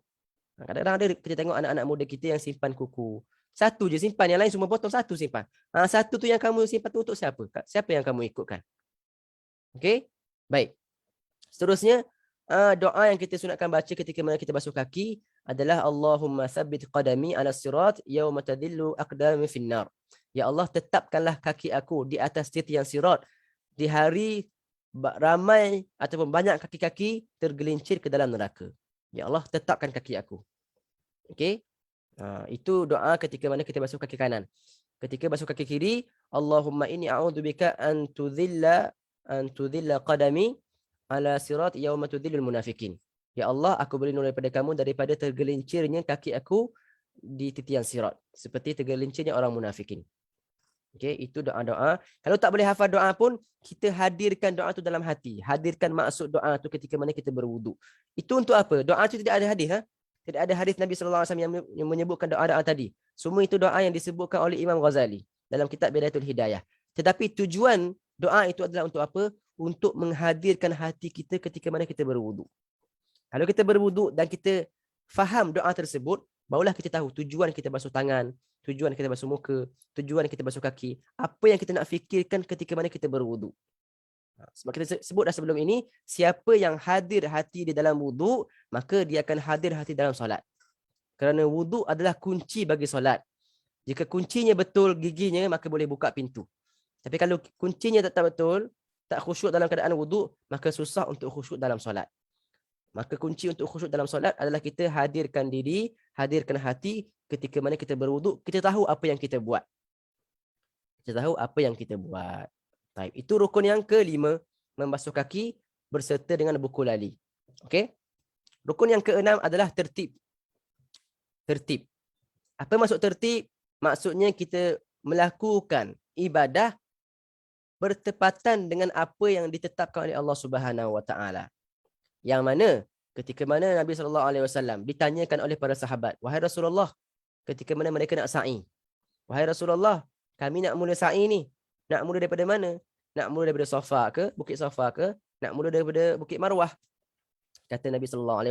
Kadang-kadang ada kita tengok anak-anak muda kita yang simpan kuku. Satu je simpan, yang lain semua potong, satu simpan. Satu tu yang kamu simpan tu untuk siapa? Siapa yang kamu ikutkan? Okey? Baik. Seterusnya, doa yang kita sunatkan baca ketika mana kita basuh kaki adalah Allahumma tsabbit qadami ala sirat yauma tadillu aqdami finnar. Ya Allah, tetapkanlah kaki aku di atas titian sirat di hari ramai ataupun banyak kaki-kaki tergelincir ke dalam neraka. Ya Allah, tetapkan kaki aku. Okey? Itu doa ketika mana kita basuh kaki kanan. Ketika basuh kaki kiri, Allahumma inni a'udzubika an tudhilla qadami ala sirat yauma tudhillul munafikin. Ya Allah, aku berlindung daripada kamu daripada tergelincirnya kaki aku di titian sirat, seperti tergelincirnya orang munafikin. Okey, itu doa-doa. Kalau tak boleh hafal doa pun, kita hadirkan doa tu dalam hati. Hadirkan maksud doa tu ketika mana kita berwuduk. Itu untuk apa? Doa tu tidak ada hadis, Tidak ada hadis Nabi SAW yang menyebutkan doa-doa tadi. Semua itu doa yang disebutkan oleh Imam Ghazali dalam kitab Bidayatul Hidayah. Tetapi tujuan doa itu adalah untuk apa? Untuk menghadirkan hati kita ketika mana kita berwuduk. Kalau kita berwuduk dan kita faham doa tersebut, barulah kita tahu tujuan kita basuh tangan, tujuan kita basuh muka, tujuan kita basuh kaki, apa yang kita nak fikirkan ketika mana kita berwuduk. Sebab kita sebut dah sebelum ini, siapa yang hadir hati di dalam wuduk, maka dia akan hadir hati dalam solat. Kerana wuduk adalah kunci bagi solat. Jika kuncinya betul giginya, maka boleh buka pintu. Tapi kalau kuncinya tak betul, tak khusyuk dalam keadaan wuduk, maka susah untuk khusyuk dalam solat. Maka kunci untuk khusyuk dalam solat adalah kita hadirkan diri, hadirkan hati ketika mana kita berwuduk, kita tahu apa yang kita buat. Kita tahu apa yang kita buat. Baik, itu rukun yang kelima, membasuh kaki berserta dengan buku lali. Okey? Rukun yang keenam adalah tertib. Tertib. Apa maksud tertib? Maksudnya kita melakukan ibadah bertepatan dengan apa yang ditetapkan oleh Allah Subhanahu Wa Taala. Yang mana ketika mana Nabi SAW ditanyakan oleh para sahabat, wahai Rasulullah, ketika mana mereka nak sa'i, wahai Rasulullah, kami nak mula sa'i ni, nak mula daripada mana? Nak mula daripada Safa ke, Bukit Safa ke? Nak mula daripada Bukit Marwah? Kata Nabi SAW,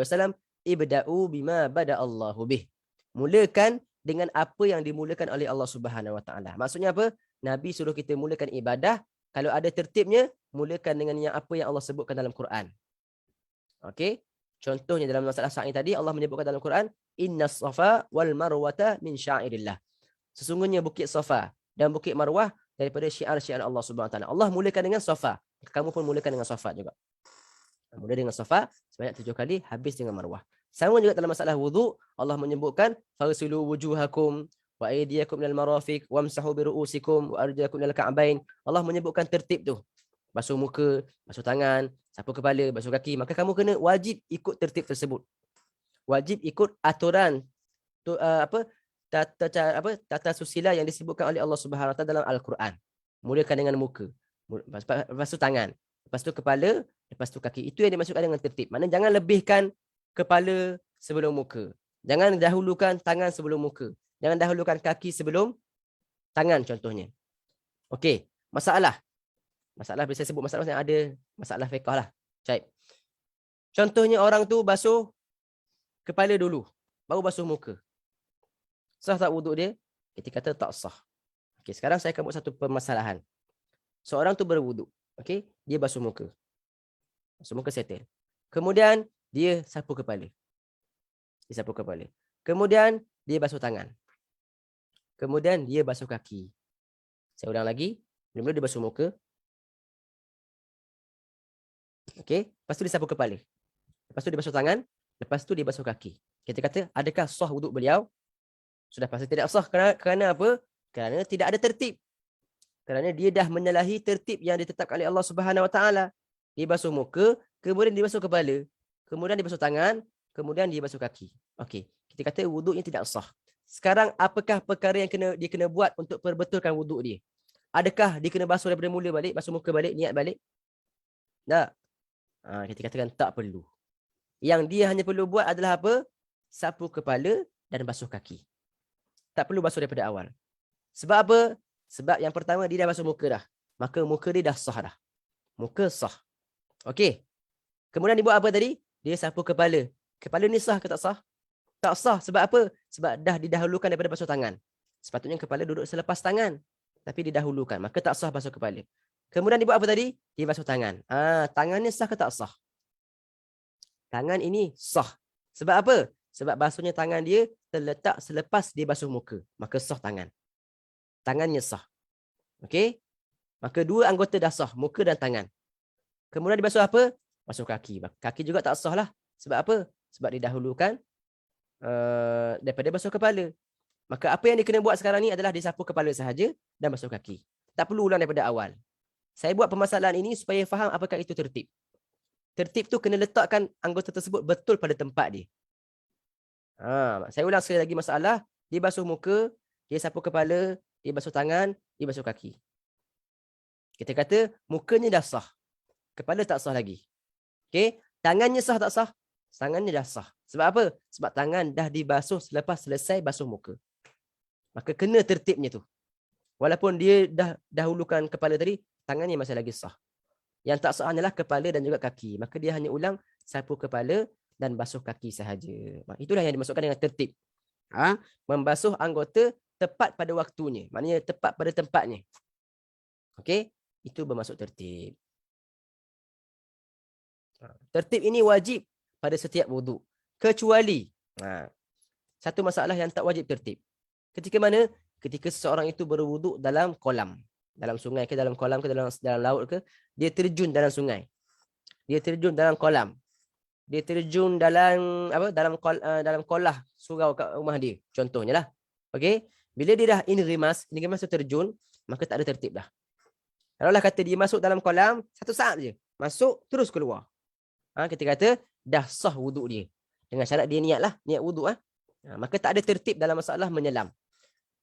ibda'u bima bada Allahu bih. Mulakan dengan apa yang dimulakan oleh Allah Subhanahu Wa Taala. Maksudnya apa? Nabi suruh kita mulakan ibadah, kalau ada tertibnya, mulakan dengan yang apa yang Allah sebutkan dalam Quran. Okey? Contohnya dalam masalah sa'i tadi, Allah menyebutkan dalam Quran, innas safa wal marwata min syairillah. Sesungguhnya Bukit Safa dan Bukit Marwah daripada syiar-syiar Allah Subhanahu Wa Taala. Allah mulakan dengan Safa, kamu pun mulakan dengan Safa juga. Mula dengan Safa sebanyak 7 kali, habis dengan Marwah. Sama juga dalam masalah wuduk, Allah menyebutkan fagsilu wujuhakum wa aydiyakum ilal marafiq wamsahu bi ru'usikum wa arjulakum ilal ka'bain. Allah menyebutkan tertib tu. basuh muka, basuh tangan, sapu kepala, basuh kaki, maka kamu kena wajib ikut tertib tersebut. Wajib ikut aturan tata susila yang disebutkan oleh Allah Subhanahu Wa Taala dalam Al-Quran. Mulakan dengan muka, lepas tu tangan, lepas tu kepala, lepas tu kaki. Itu yang dimaksudkan dengan tertib. Maknanya jangan lebihkan kepala sebelum muka. Jangan dahulukan tangan sebelum muka. Jangan dahulukan kaki sebelum tangan contohnya. Okey, masalah bila saya sebut masalah yang ada masalah fiqh lah. Baik. Contohnya orang tu basuh kepala dulu, baru basuh muka. Sah tak wuduk dia? Kita kata tak sah. Okey, sekarang saya akan buat satu permasalahan. Seorang tu berwuduk, okey, dia basuh muka. Basuh muka settle. Kemudian dia sapu kepala. Dia sapu kepala. Kemudian dia basuh tangan. Kemudian dia basuh kaki. Saya ulang lagi. Mula-mula dia basuh muka. Okey, lepas tu dia sapu kepala. Lepas tu dia basuh tangan, lepas tu dia basuh kaki. Kita kata, adakah sah wuduk beliau? Sudah pasti tidak sah. Kerana apa? Kerana tidak ada tertib. Kerana dia dah menyalahi tertib yang ditetapkan oleh Allah Subhanahu Wa Taala. Dia basuh muka, kemudian dia basuh kepala, kemudian dia basuh tangan, kemudian dia basuh kaki. Okey, kita kata wuduknya tidak sah. Sekarang apakah perkara yang dia kena buat untuk perbetulkan wuduk dia? Adakah dia kena basuh daripada mula balik, basuh muka balik, niat balik? Tak. Kita katakan tak perlu. Yang dia hanya perlu buat adalah apa? Sapu kepala dan basuh kaki. Tak perlu basuh daripada awal. Sebab apa? Sebab yang pertama dia dah basuh muka dah. Maka muka dia dah sah dah. Muka sah. Okey. Kemudian dia buat apa tadi? Dia sapu kepala. Kepala ni sah ke tak sah? Tak sah. Sebab apa? Sebab dah didahulukan daripada basuh tangan. Sepatutnya kepala duduk selepas tangan. Tapi didahulukan. Maka tak sah basuh kepala. Kemudian dia buat apa tadi? Dia basuh tangan. Tangannya sah ke tak sah? Tangan ini sah. Sebab apa? Sebab basuhnya tangan dia terletak selepas dia basuh muka. Maka sah tangan. Tangannya sah. Okey? Maka dua anggota dah sah. Muka dan tangan. Kemudian dia basuh apa? Basuh kaki. Kaki juga tak sah lah. Sebab apa? Sebab didahulukan daripada basuh kepala. Maka apa yang dia kena buat sekarang ni adalah dia sapu kepala sahaja dan basuh kaki. Tak perlu ulang daripada awal. Saya buat permasalahan ini supaya faham apakah itu tertib. Tertib tu kena letakkan anggota tersebut betul pada tempat dia. Saya ulang sekali lagi masalah. Dia basuh muka, dia sapu kepala, dia basuh tangan, dia basuh kaki. Kita kata mukanya dah sah. Kepala tak sah lagi. Okey, tangannya sah tak sah? Tangannya dah sah. Sebab apa? Sebab tangan dah dibasuh selepas selesai basuh muka. Maka kena tertibnya tu. Walaupun dia dah dahulukan kepala tadi, tangannya masih lagi sah. Yang tak sah hanyalah kepala dan juga kaki. Maka dia hanya ulang sapu kepala dan basuh kaki sahaja. Itulah yang dimaksudkan dengan tertib. Membasuh anggota tepat pada waktunya. Maknanya tepat pada tempatnya. Okey? Itu bermaksud tertib. Tertib ini wajib pada setiap wuduk. Kecuali satu masalah yang tak wajib tertib. Ketika mana? Ketika seseorang itu berwuduk dalam kolam. Dalam sungai ke, dalam kolam ke, dalam laut ke. Dia terjun dalam sungai. Dia terjun dalam kolam. Dia terjun dalam dalam kolah surau kat rumah dia. Contohnya lah. Okey? Bila dia dah ingrimas tu terjun, maka tak ada tertib dah. Kalaulah kata dia masuk dalam kolam, satu saat je. Masuk, terus keluar. Kita kata, dah sah wuduk dia. Dengan syarat dia niat lah, niat wuduk. Maka tak ada tertib dalam masalah menyelam.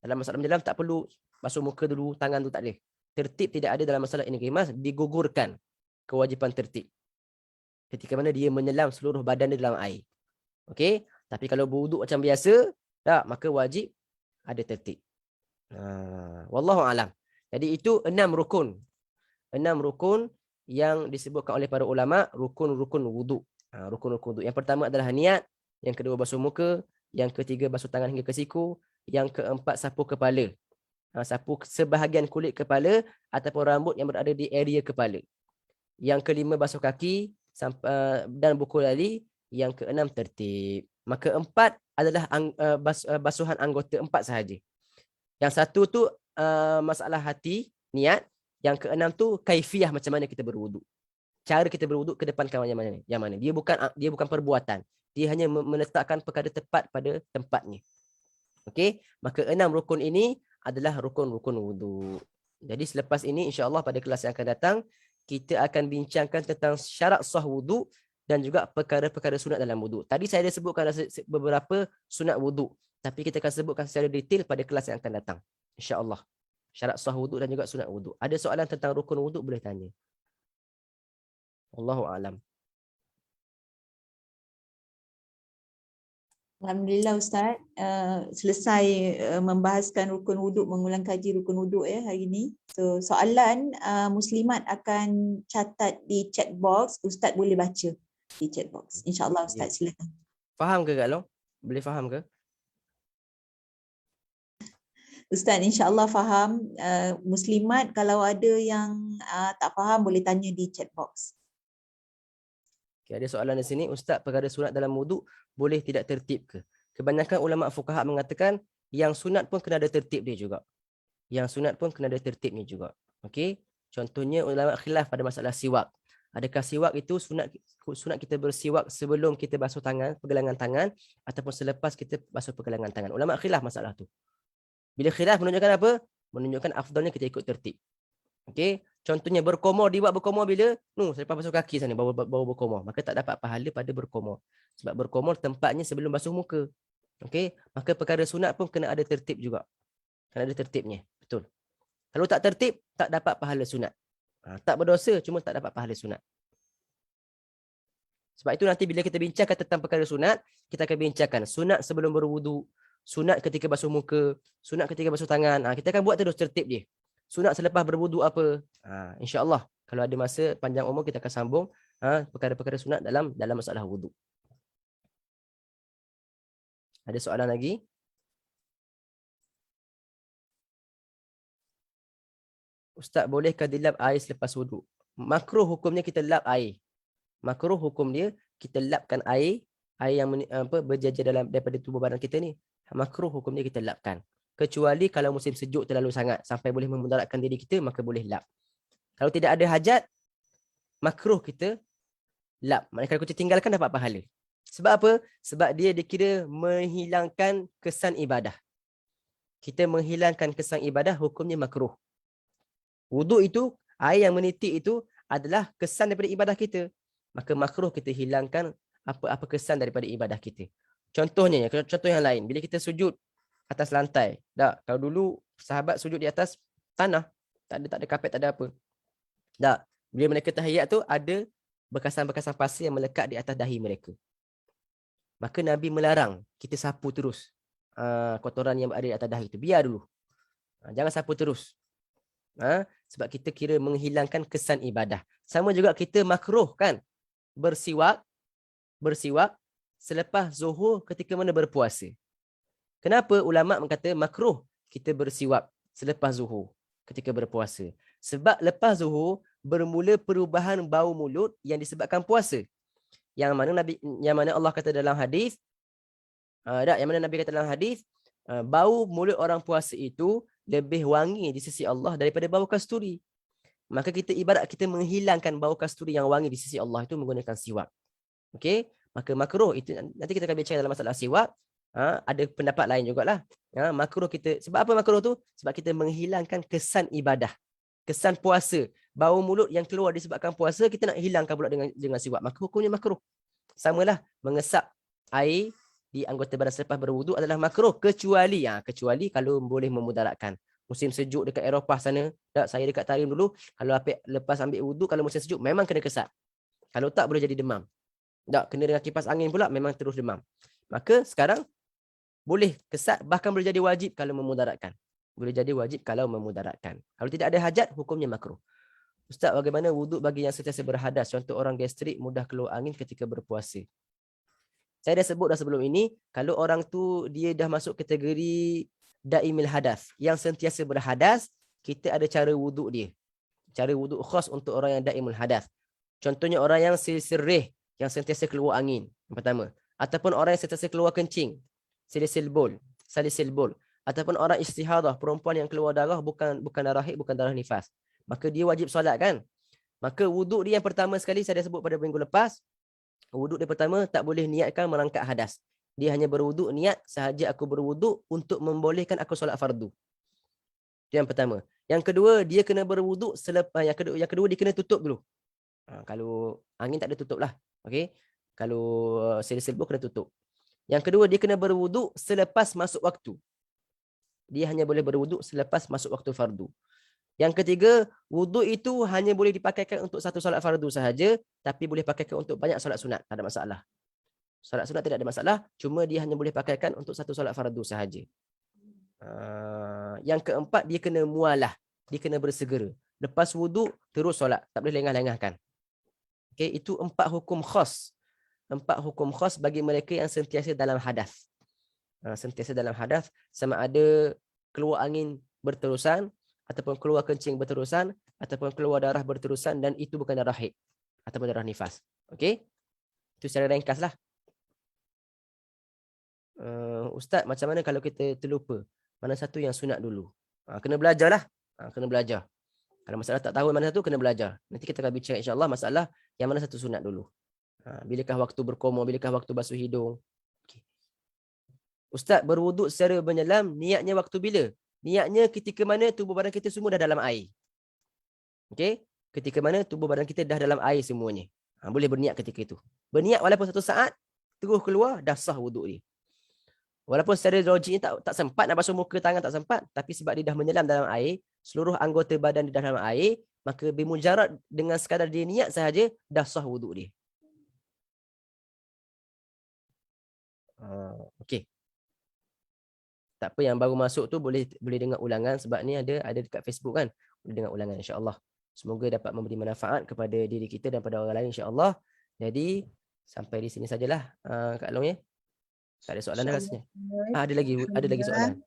Dalam masalah menyelam tak perlu basuh muka dulu, tangan tu tak ada. Tertib tidak ada dalam masalah ingrimas, digugurkan kewajipan tertib. Ketika mana dia menyelam seluruh badan dia dalam air. Okey? Tapi kalau berwuduk macam biasa, tak, maka wajib ada tertib. Wallahu alam. Jadi itu 6 rukun. 6 rukun yang disebutkan oleh para ulama, rukun-rukun wuduk. Rukun-rukun wuduk. Yang pertama adalah niat, yang kedua basuh muka, yang ketiga basuh tangan hingga ke siku, yang keempat sapu kepala. Sapu sebahagian kulit kepala ataupun rambut yang berada di area kepala. Yang kelima basuh kaki dan buku lali. Yang keenam tertib. Maka 4 adalah basuhan anggota 4 sahaja. Yang satu tu masalah hati, niat. Yang keenam tu kaifiah macam mana kita berwuduk. Cara kita berwuduk ke depan kawan yang mana. Dia bukan perbuatan. Dia hanya meletakkan perkara tepat pada tempatnya. Okey, maka 6 rukun ini adalah rukun-rukun wuduk. Jadi selepas ini insya-Allah pada kelas yang akan datang kita akan bincangkan tentang syarat sah wuduk dan juga perkara-perkara sunat dalam wuduk. Tadi saya ada sebutkan beberapa sunat wuduk, tapi kita akan sebutkan secara detail pada kelas yang akan datang, insya-Allah. Syarat sah wuduk dan juga sunat wuduk. Ada soalan tentang rukun wuduk boleh tanya. Wallahu a'lam. Alhamdulillah Ustaz, selesai membahaskan rukun wuduk, mengulang kaji rukun wuduk ya hari ini. So soalan muslimat akan catat di chat box, Ustaz boleh baca di chat box. InsyaAllah Ustaz, silakan. Faham ke Kak Long? Boleh faham ke? Ustaz insyaAllah faham. Muslimat kalau ada yang tak faham boleh tanya di chat box. Okay, ada soalan di sini, Ustaz, perkara sunat dalam wuduk boleh tidak tertib ke? Kebanyakan ulama fuqaha mengatakan yang sunat pun kena ada tertib dia juga. Yang sunat pun kena ada tertibnya juga. Okey? Contohnya ulama khilaf pada masalah siwak. Adakah siwak itu sunat kita bersiwak sebelum kita basuh tangan, pergelangan tangan, ataupun selepas kita basuh pergelangan tangan? Ulama khilaf masalah tu. Bila khilaf menunjukkan apa? Menunjukkan afdalnya kita ikut tertib. Okey, contohnya berkomor, dia buat berkomor bila selepas basuh kaki sana baru berkomor, maka tak dapat pahala pada berkomor. Sebab berkomor tempatnya sebelum basuh muka. Okey, maka perkara sunat pun kena ada tertib juga. Kena ada tertibnya, betul. Kalau tak tertib, tak dapat pahala sunat. Tak berdosa, cuma tak dapat pahala sunat. Sebab itu nanti bila kita bincangkan tentang perkara sunat, kita akan bincangkan sunat sebelum berwuduk, sunat ketika basuh muka, sunat ketika basuh tangan. Kita akan buat terus tertib dia. Sunat selepas berwuduk apa? InsyaAllah kalau ada masa panjang umur kita akan sambung perkara-perkara sunat dalam masalah wuduk. Ada soalan lagi? Ustaz, bolehkah dilap air selepas wuduk? Makruh hukumnya kita lap air. Makruh hukum dia kita lapkan air yang berjajar daripada tubuh badan kita ni. Makruh hukumnya kita lapkan. Kecuali kalau musim sejuk terlalu sangat sampai boleh memudaratkan diri kita, maka boleh lap. Kalau tidak ada hajat, makruh kita lap. Maknanya kalau kita tinggalkan dapat pahala. Sebab apa? Sebab dia dikira menghilangkan kesan ibadah. Kita menghilangkan kesan ibadah, hukumnya makruh. Wuduk itu, air yang menitik itu adalah kesan daripada ibadah kita. Maka makruh kita hilangkan apa kesan daripada ibadah kita. Contohnya, contoh yang lain, bila kita sujud atas lantai. Kalau dulu sahabat sujud di atas tanah, tak ada kapet, tak ada apa. Bila mereka tahiyat tu ada bekasan-bekasan pasir yang melekat di atas dahi mereka. Maka Nabi melarang kita sapu terus kotoran yang ada di atas dahi itu. Biar dulu. Jangan sapu terus. Sebab kita kira menghilangkan kesan ibadah. Sama juga kita makruh kan bersiwak selepas zuhur ketika mana berpuasa. Kenapa ulama berkata makruh kita bersiwak selepas zuhur ketika berpuasa? Sebab lepas zuhur bermula perubahan bau mulut yang disebabkan puasa. Yang mana Allah kata dalam hadis, bau mulut orang puasa itu lebih wangi di sisi Allah daripada bau kasturi. Maka kita ibarat kita menghilangkan bau kasturi yang wangi di sisi Allah itu menggunakan siwak. Okey, maka makruh itu nanti kita akan bincang dalam masalah siwak. Ada pendapat lain jugalah. Makruh kita, sebab apa makruh tu? Sebab kita menghilangkan kesan ibadah, kesan puasa. Bau mulut yang keluar disebabkan puasa, kita nak hilangkan pula dengan siwak. Maka hukumnya makruh. Samalah mengesap air di anggota badan selepas berwuduk adalah makruh, kecuali kalau boleh memudaratkan. Musim sejuk dekat Eropah sana, saya dekat Tarim dulu, kalau lepas ambil wuduk, kalau musim sejuk memang kena kesat. Kalau tak boleh jadi demam. Kena dengan kipas angin pula memang terus demam. Maka sekarang boleh kesat, bahkan boleh jadi wajib kalau memudaratkan. Boleh jadi wajib kalau memudaratkan. Kalau tidak ada hajat, hukumnya makruh. Ustaz, bagaimana wuduk bagi yang sentiasa berhadas? Contoh orang gastrik mudah keluar angin ketika berpuasa. Saya dah sebut sebelum ini, kalau orang tu dia dah masuk kategori daimil hadas, yang sentiasa berhadas, kita ada cara wuduk dia. Cara wuduk khas untuk orang yang daimul hadas. Contohnya orang yang sirih, yang sentiasa keluar angin, yang pertama. Ataupun orang yang sentiasa keluar kencing, salisil bol. Ataupun orang istihadah, perempuan yang keluar darah bukan darah haid, bukan darah nifas. Maka dia wajib solat kan? Maka wuduk dia yang pertama sekali saya dah sebut pada minggu lepas. Wuduk dia pertama tak boleh niatkan merangkak hadas. Dia hanya berwuduk niat sahaja aku berwuduk untuk membolehkan aku solat fardu. Itu yang pertama. Yang kedua, dia kena berwuduk selepas yang kedua dia kena tutup dulu. Kalau angin tak ada tutup lah. Okey. Kalau sel-selbo kena tutup. Yang kedua, dia kena berwuduk selepas masuk waktu. Dia hanya boleh berwuduk selepas masuk waktu fardu. Yang ketiga, wuduk itu hanya boleh dipakaikan untuk satu solat fardu sahaja, tapi boleh pakaikan untuk banyak solat sunat. Tak ada masalah. Solat sunat tidak ada masalah, cuma dia hanya boleh pakaikan untuk satu solat fardu sahaja. Yang keempat, dia kena mualah. Dia kena bersegera. Lepas wuduk, terus solat. Tak boleh lengah-lengahkan. Okay, itu 4 hukum khas. 4 hukum khas bagi mereka yang sentiasa dalam hadas. Sentiasa dalam hadas, sama ada keluar angin berterusan, ataupun keluar kencing berterusan, ataupun keluar darah berterusan, dan itu bukan darah haid ataupun darah nifas. Okey? Itu secara ringkas lah. Ustaz, macam mana kalau kita terlupa? Mana satu yang sunat dulu? Kena belajar lah. Kena belajar. Kalau masalah tak tahu mana satu, kena belajar. Nanti kita akan bincang insyaAllah masalah yang mana satu sunat dulu. Bilakah waktu berkomor, bilakah waktu basuh hidung. Okay. Ustaz, berwuduk secara menyelam, niatnya waktu bila? Niatnya ketika mana tubuh badan kita semua dah dalam air. Okey? Ketika mana tubuh badan kita dah dalam air semuanya. Boleh berniat ketika itu. Berniat walaupun satu saat, terus keluar, dah sah wuduk dia. Walaupun secara logiknya tak sempat nak basuh muka, tangan tak sempat, tapi sebab dia dah menyelam dalam air, seluruh anggota badan dia dah dalam air, maka bimujarad dengan sekadar dia niat sahaja, dah sah wuduk dia. Okey. Tak apa, yang baru masuk tu boleh dengar ulangan, sebab ni ada dekat Facebook kan. Boleh dengar ulangan insya-Allah. Semoga dapat memberi manfaat kepada diri kita dan pada orang lain insya-Allah. Jadi sampai di sini sajalah Kak Long ya. Tak ada soalan dah rasanya. Ada lagi soalan.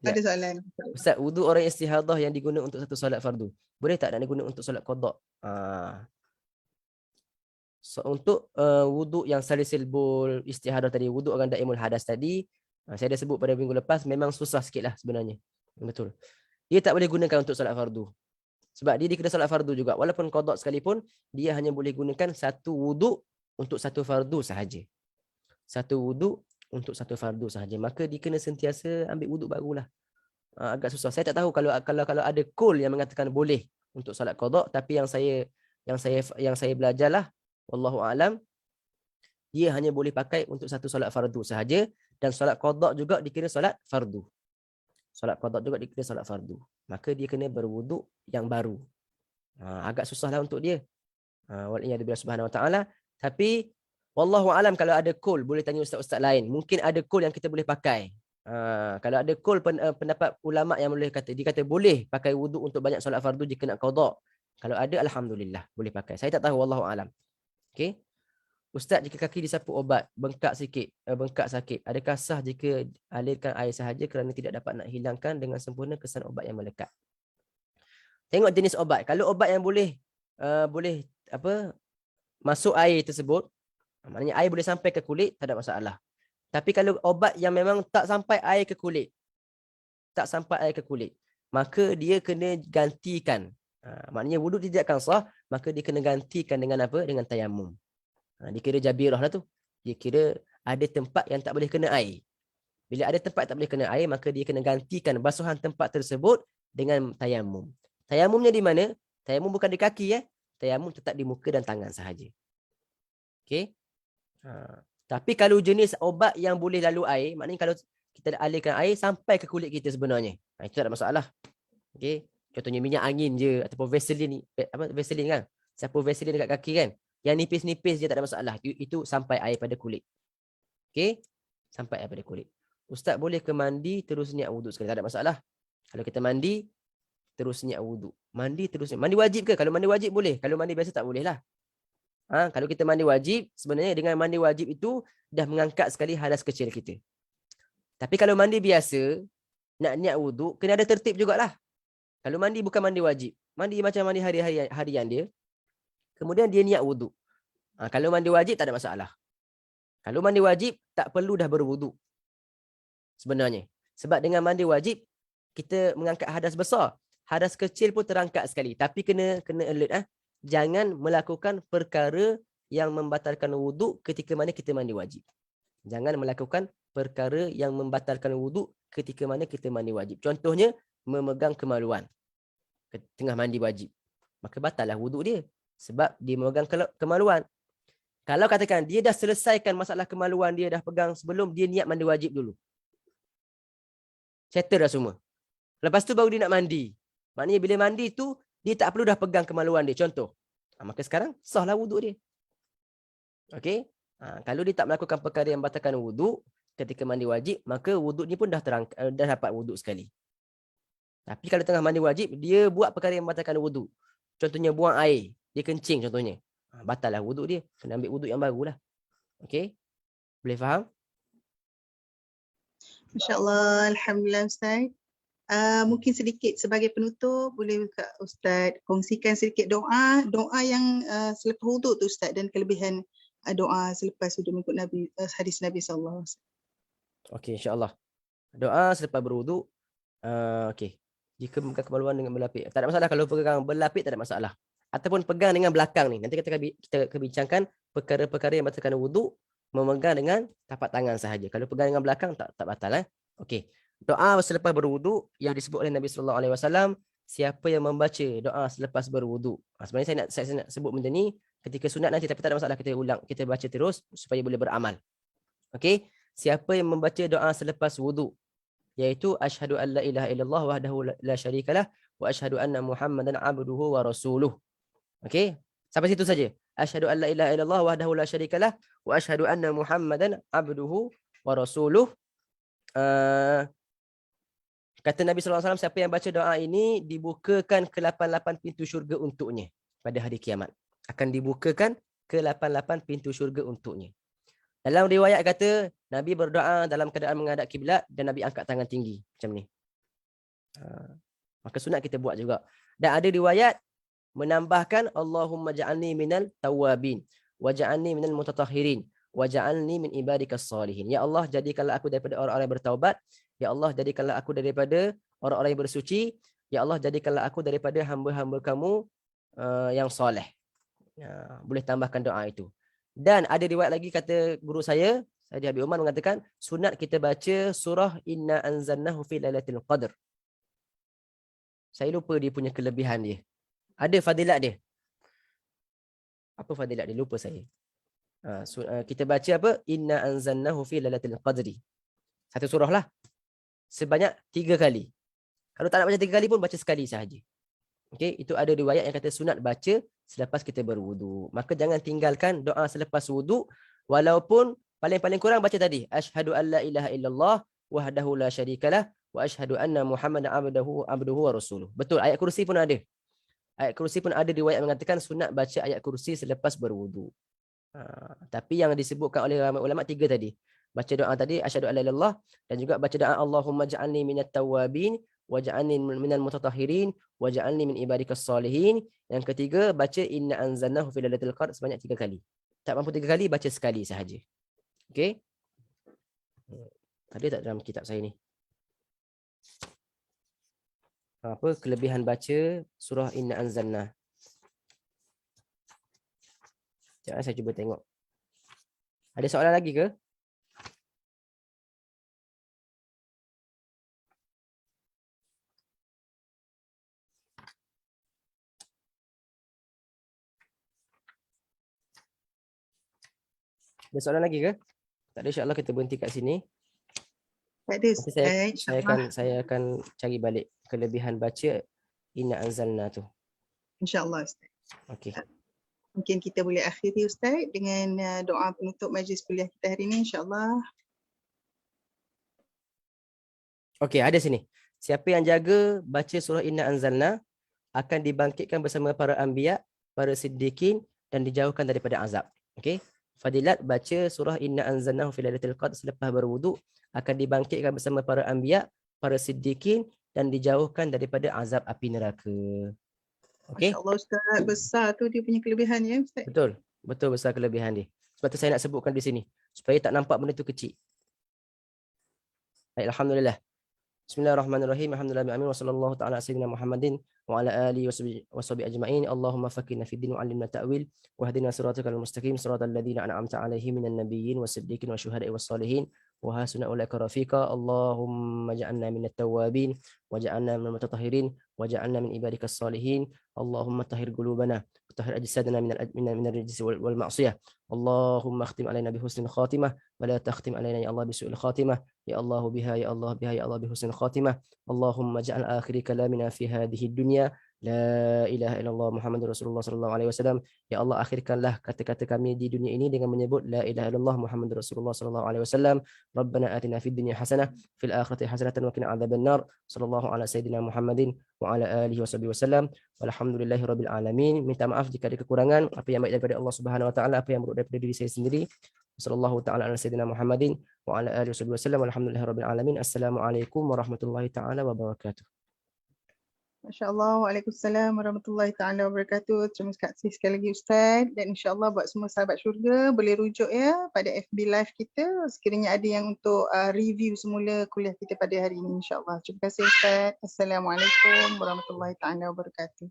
Ada soalan. Ustaz, wuduk orang istihadah yang diguna untuk satu solat fardu, boleh tak nak diguna untuk solat qada? Untuk wuduk yang salisil bol istihadah tadi, wuduk orang daimul hadas tadi, saya dah sebut pada minggu lepas, memang susah sikit lah sebenarnya. Betul. Dia tak boleh gunakan untuk solat fardu. Sebab dia kena solat fardu juga. Walaupun qada sekalipun, dia hanya boleh gunakan satu wuduk untuk satu fardu sahaja. Satu wuduk untuk satu fardu sahaja. Maka dia kena sentiasa ambil wuduk barulah. Agak susah. Saya tak tahu kalau ada qaul yang mengatakan boleh untuk solat qada, tapi yang saya belajarlah, wallahu alam, dia hanya boleh pakai untuk satu solat fardu sahaja, dan solat qada juga dikira solat fardu. Solat qada juga dikira solat fardu. Maka dia kena berwuduk yang baru. Agak susahlah untuk dia. Waliyadzubillah subhanahu wa ta'ala. Tapi wallahu alam, kalau ada qaul, boleh tanya ustaz-ustaz lain. Mungkin ada qaul yang kita boleh pakai. Kalau ada qaul pendapat ulama yang boleh kata, dia kata boleh pakai wuduk untuk banyak solat fardu jika nak qada. Kalau ada, alhamdulillah, boleh pakai. Saya tak tahu, wallahu alam. Okey. Ustaz, jika kaki disapu obat, bengkak sakit, adakah sah jika alirkan air sahaja kerana tidak dapat nak hilangkan dengan sempurna kesan obat yang melekat? Tengok jenis obat. Kalau obat yang boleh masuk air tersebut, maknanya air boleh sampai ke kulit, tak ada masalah. Tapi kalau obat yang memang tak sampai air ke kulit, maka dia kena gantikan. Maknanya wuduk tidak akan sah, maka dia kena gantikan dengan apa? Dengan tayamum. Dia kira jabirah lah tu. Dia kira ada tempat yang tak boleh kena air. Bila ada tempat tak boleh kena air, maka dia kena gantikan basuhan tempat tersebut dengan tayamum. Tayamumnya di mana? Tayamum bukan di kaki. Tayamum tetap di muka dan tangan sahaja. Okey. Tapi kalau jenis obat yang boleh lalu air, maknanya kalau kita alirkan air sampai ke kulit kita sebenarnya, itu tak ada masalah. Okey. Contohnya minyak angin je, ataupun Vaseline kan? Sapu Vaseline dekat kaki kan? Yang nipis-nipis je tak ada masalah. Itu sampai air pada kulit. Okey? Sampai air pada kulit. Ustaz, boleh ke mandi terus niat wuduk sekali? Tak ada masalah. Kalau kita mandi terus niat wuduk. Mandi wajib ke? Kalau mandi wajib boleh. Kalau mandi biasa tak boleh lah. Kalau kita mandi wajib, sebenarnya dengan mandi wajib itu dah mengangkat sekali hadas kecil kita. Tapi kalau mandi biasa, nak niat wuduk, kena ada tertib jugalah. Kalau mandi bukan mandi wajib, mandi macam mandi harian dia, kemudian dia niat wuduk. Kalau mandi wajib tak ada masalah. Kalau mandi wajib tak perlu dah berwuduk. Sebenarnya. Sebab dengan mandi wajib kita mengangkat hadas besar. Hadas kecil pun terangkat sekali. Tapi kena alert. Jangan melakukan perkara yang membatalkan wuduk ketika mana kita mandi wajib. Jangan melakukan perkara yang membatalkan wuduk ketika mana kita mandi wajib. Contohnya memegang kemaluan. tengah mandi wajib, maka batallah wuduk dia sebab dia memegang kemaluan. Kalau katakan dia dah selesaikan masalah kemaluan dia, dah pegang sebelum dia niat mandi wajib dulu, settle dah semua, lepas tu baru dia nak mandi, maknanya bila mandi tu dia tak perlu dah pegang kemaluan dia, contoh. Maka sekarang sahlah wuduk dia. Okey. Kalau dia tak melakukan perkara yang batalkan wuduk ketika mandi wajib, maka wuduk ni pun dah dapat wuduk sekali. Tapi kalau tengah mandi wajib, dia buat perkara yang membatalkan wuduk. Contohnya buang air, dia kencing contohnya. Batal lah wuduk dia. Kena ambil wuduk yang baru lah. Okey? Boleh faham? Masya-Allah, alhamdulillah Ustaz. Mungkin sedikit sebagai penutup, boleh Ustaz kongsikan sedikit doa yang selepas wuduk tu Ustaz, dan kelebihan doa selepas wuduk mengikut Nabi, hadis Nabi sallallahu alaihi wasallam. Okey, insya-Allah. Doa selepas berwuduk. Okey. Jika memegang kemaluan dengan berlapik, tak ada masalah. Kalau pegang berlapik tak ada masalah. Ataupun pegang dengan belakang ni. Nanti kita akan bincangkan perkara-perkara yang batalkan wuduk memegang dengan tapak tangan sahaja. Kalau pegang dengan belakang tak batal. Okey. Doa selepas berwuduk yang disebut oleh Nabi sallallahu alaihi wasallam, siapa yang membaca doa selepas berwuduk. Sebenarnya saya nak sebut benda ni ketika sunat nanti, tapi tak ada masalah, kita ulang, kita baca terus supaya boleh beramal. Okey. Siapa yang membaca doa selepas wuduk, iaitu asyhadu an la ilaha illallah wahdahu la syarikalah wa asyhadu anna Muhammadan abduhu wa rasuluh. Okey, sampai situ saja. Asyhadu an la ilaha illallah wahdahu la syarikalah wa asyhadu anna Muhammadan abduhu wa rasuluh. Kata Nabi sallallahu alaihi wasallam, siapa yang baca doa ini dibukakan ke-88 pintu syurga untuknya pada hari kiamat. Akan dibukakan ke-88 pintu syurga untuknya. Dalam riwayat kata Nabi berdoa dalam keadaan menghadap kiblat dan Nabi angkat tangan tinggi macam ni. Maka sunat kita buat juga. Dan ada riwayat menambahkan Allahumma ja'alni minal tawwabin wa ja'alni minal mutatahhirin wa ja'alni min ibadikas salihin. Ya Allah, jadikanlah aku daripada orang-orang yang bertaubat. Ya Allah, jadikanlah aku daripada orang-orang yang bersuci. Ya Allah, jadikanlah aku daripada hamba-hamba kamu yang soleh. Boleh tambahkan doa itu. Dan ada riwayat lagi kata guru saya, Saidi Habib Umar, mengatakan sunat kita baca surah Inna anzalnahu fi lailatul qadr. Saya lupa dia punya kelebihan dia. Ada fadilat dia. Apa fadilat dia? Lupa saya. Kita baca apa? Inna anzalnahu fi lailatul qadri. Satu surah lah. Sebanyak 3 kali. Kalau tak nak baca 3 kali pun baca sekali sahaja. Okey, itu ada riwayat yang kata sunat baca selepas kita berwuduk. Maka jangan tinggalkan doa selepas wuduk, walaupun paling-paling kurang baca tadi asyhadu alla ilaha illallah wahdahu la syarikalah wa asyhadu anna Muhammadan abduhu wa rasuluh. Betul, ayat kursi pun ada. Ayat kursi pun ada riwayat mengatakan sunat baca ayat kursi selepas berwuduk. Tapi yang disebutkan oleh ulama 3 tadi. Baca doa tadi asyhadu alla ilaha illallah, dan juga baca doa Allahumma ja'alni minat tawwabin waj'alni minal mutatahhirin waj'alni min ibadikas salihin. Yang ketiga baca inna anzalnahu fi lailatul qadr sebanyak 3 kali. Tak mampu 3 kali, baca sekali sahaja. Okey? Ada tak dalam kitab saya ni? Apa kelebihan baca surah inna anzalna? Jangan saya cuba tengok. Ada soalan lagi ke? Ada soalan lagi ke? Tak ada, insya-Allah kita berhenti kat sini. Tak ada. Nanti saya akan cari balik kelebihan baca inna anzalna tu. InsyaAllah Ustaz. Okey. Mungkin kita boleh akhiri Ustaz dengan doa penutup majlis kuliah kita hari ini, insyaAllah. Okey, ada sini. Siapa yang jaga baca surah inna anzalna akan dibangkitkan bersama para anbiya, para siddiqin, dan dijauhkan daripada azab. Okey. Fadilat baca surah inna anzalnahu fi lailatul qadr selepas berwuduk akan dibangkitkan bersama para anbiya, para siddiqin, dan dijauhkan daripada azab api neraka. Okey. Masya-Allah Ustaz, besar tu dia punya kelebihan ya Ustaz. Betul. Betul, besar kelebihan dia. Sebab tu saya nak sebutkan di sini supaya tak nampak benda tu kecil. Baik, alhamdulillah. Bismillahirrahmanirrahim. Alhamdulillah amin wa sallallahu ta'ala sayyidina Muhammadin wa ala alihi wa sahbihi ajma'in. Allahumma faqihna fid din wa 'allimna ta'wil wa hdina siratal mustaqim siratal ladzina an'amta 'alaihim minan nabiyyin wasiddiqin wasyuhada'i wassalihin وحسن أولئك رفيقا اللهم اجعلنا من التوابين واجعلنا من المتطهرين واجعلنا من عبادك الصالحين اللهم طهر قلوبنا وطهر أجسادنا من الرجس والمعصية اللهم اختم علينا بحسن الخاتمة ولا تختم علينا يا الله بسوء الخاتمة يا الله بها يا الله بها يا الله بحسن الخاتمة اللهم اجعل آخر كلامنا في هذه الدنيا لا ilaha illallah Muhammad Rasulullah sallallahu alaihi wasallam. Ya Allah, akhirkanlah kata-kata kami di dunia ini dengan menyebut la ilaha illallah Muhammad Rasulullah sallallahu alaihi wasallam. Rabbana atina fid dunya hasanah fil akhirati hasanatan wa qina adzabannar. Sallallahu ala sayyidina Muhammadin wa ala alihi wasallam. Walhamdulillahi rabbil alamin. Minta maaf jika ada kekurangan, apa yang baik daripada Allah Subhanahu wa taala, apa yang buruk daripada diri saya sendiri. Sallallahu taala ala sayyidina Muhammadin wa ala alihi wasallam. Walhamdulillahi rabbil alamin. Assalamualaikum warahmatullahi taala wabarakatuh. Masya-Allah, Waalaikumsalam warahmatullahi taala wabarakatuh. Terima kasih sekali lagi Ustaz, dan insya-Allah buat semua sahabat syurga boleh rujuk ya pada FB live kita sekiranya ada yang untuk review semula kuliah kita pada hari ini insya-Allah. Terima kasih Ustaz. Assalamualaikum warahmatullahi taala wabarakatuh.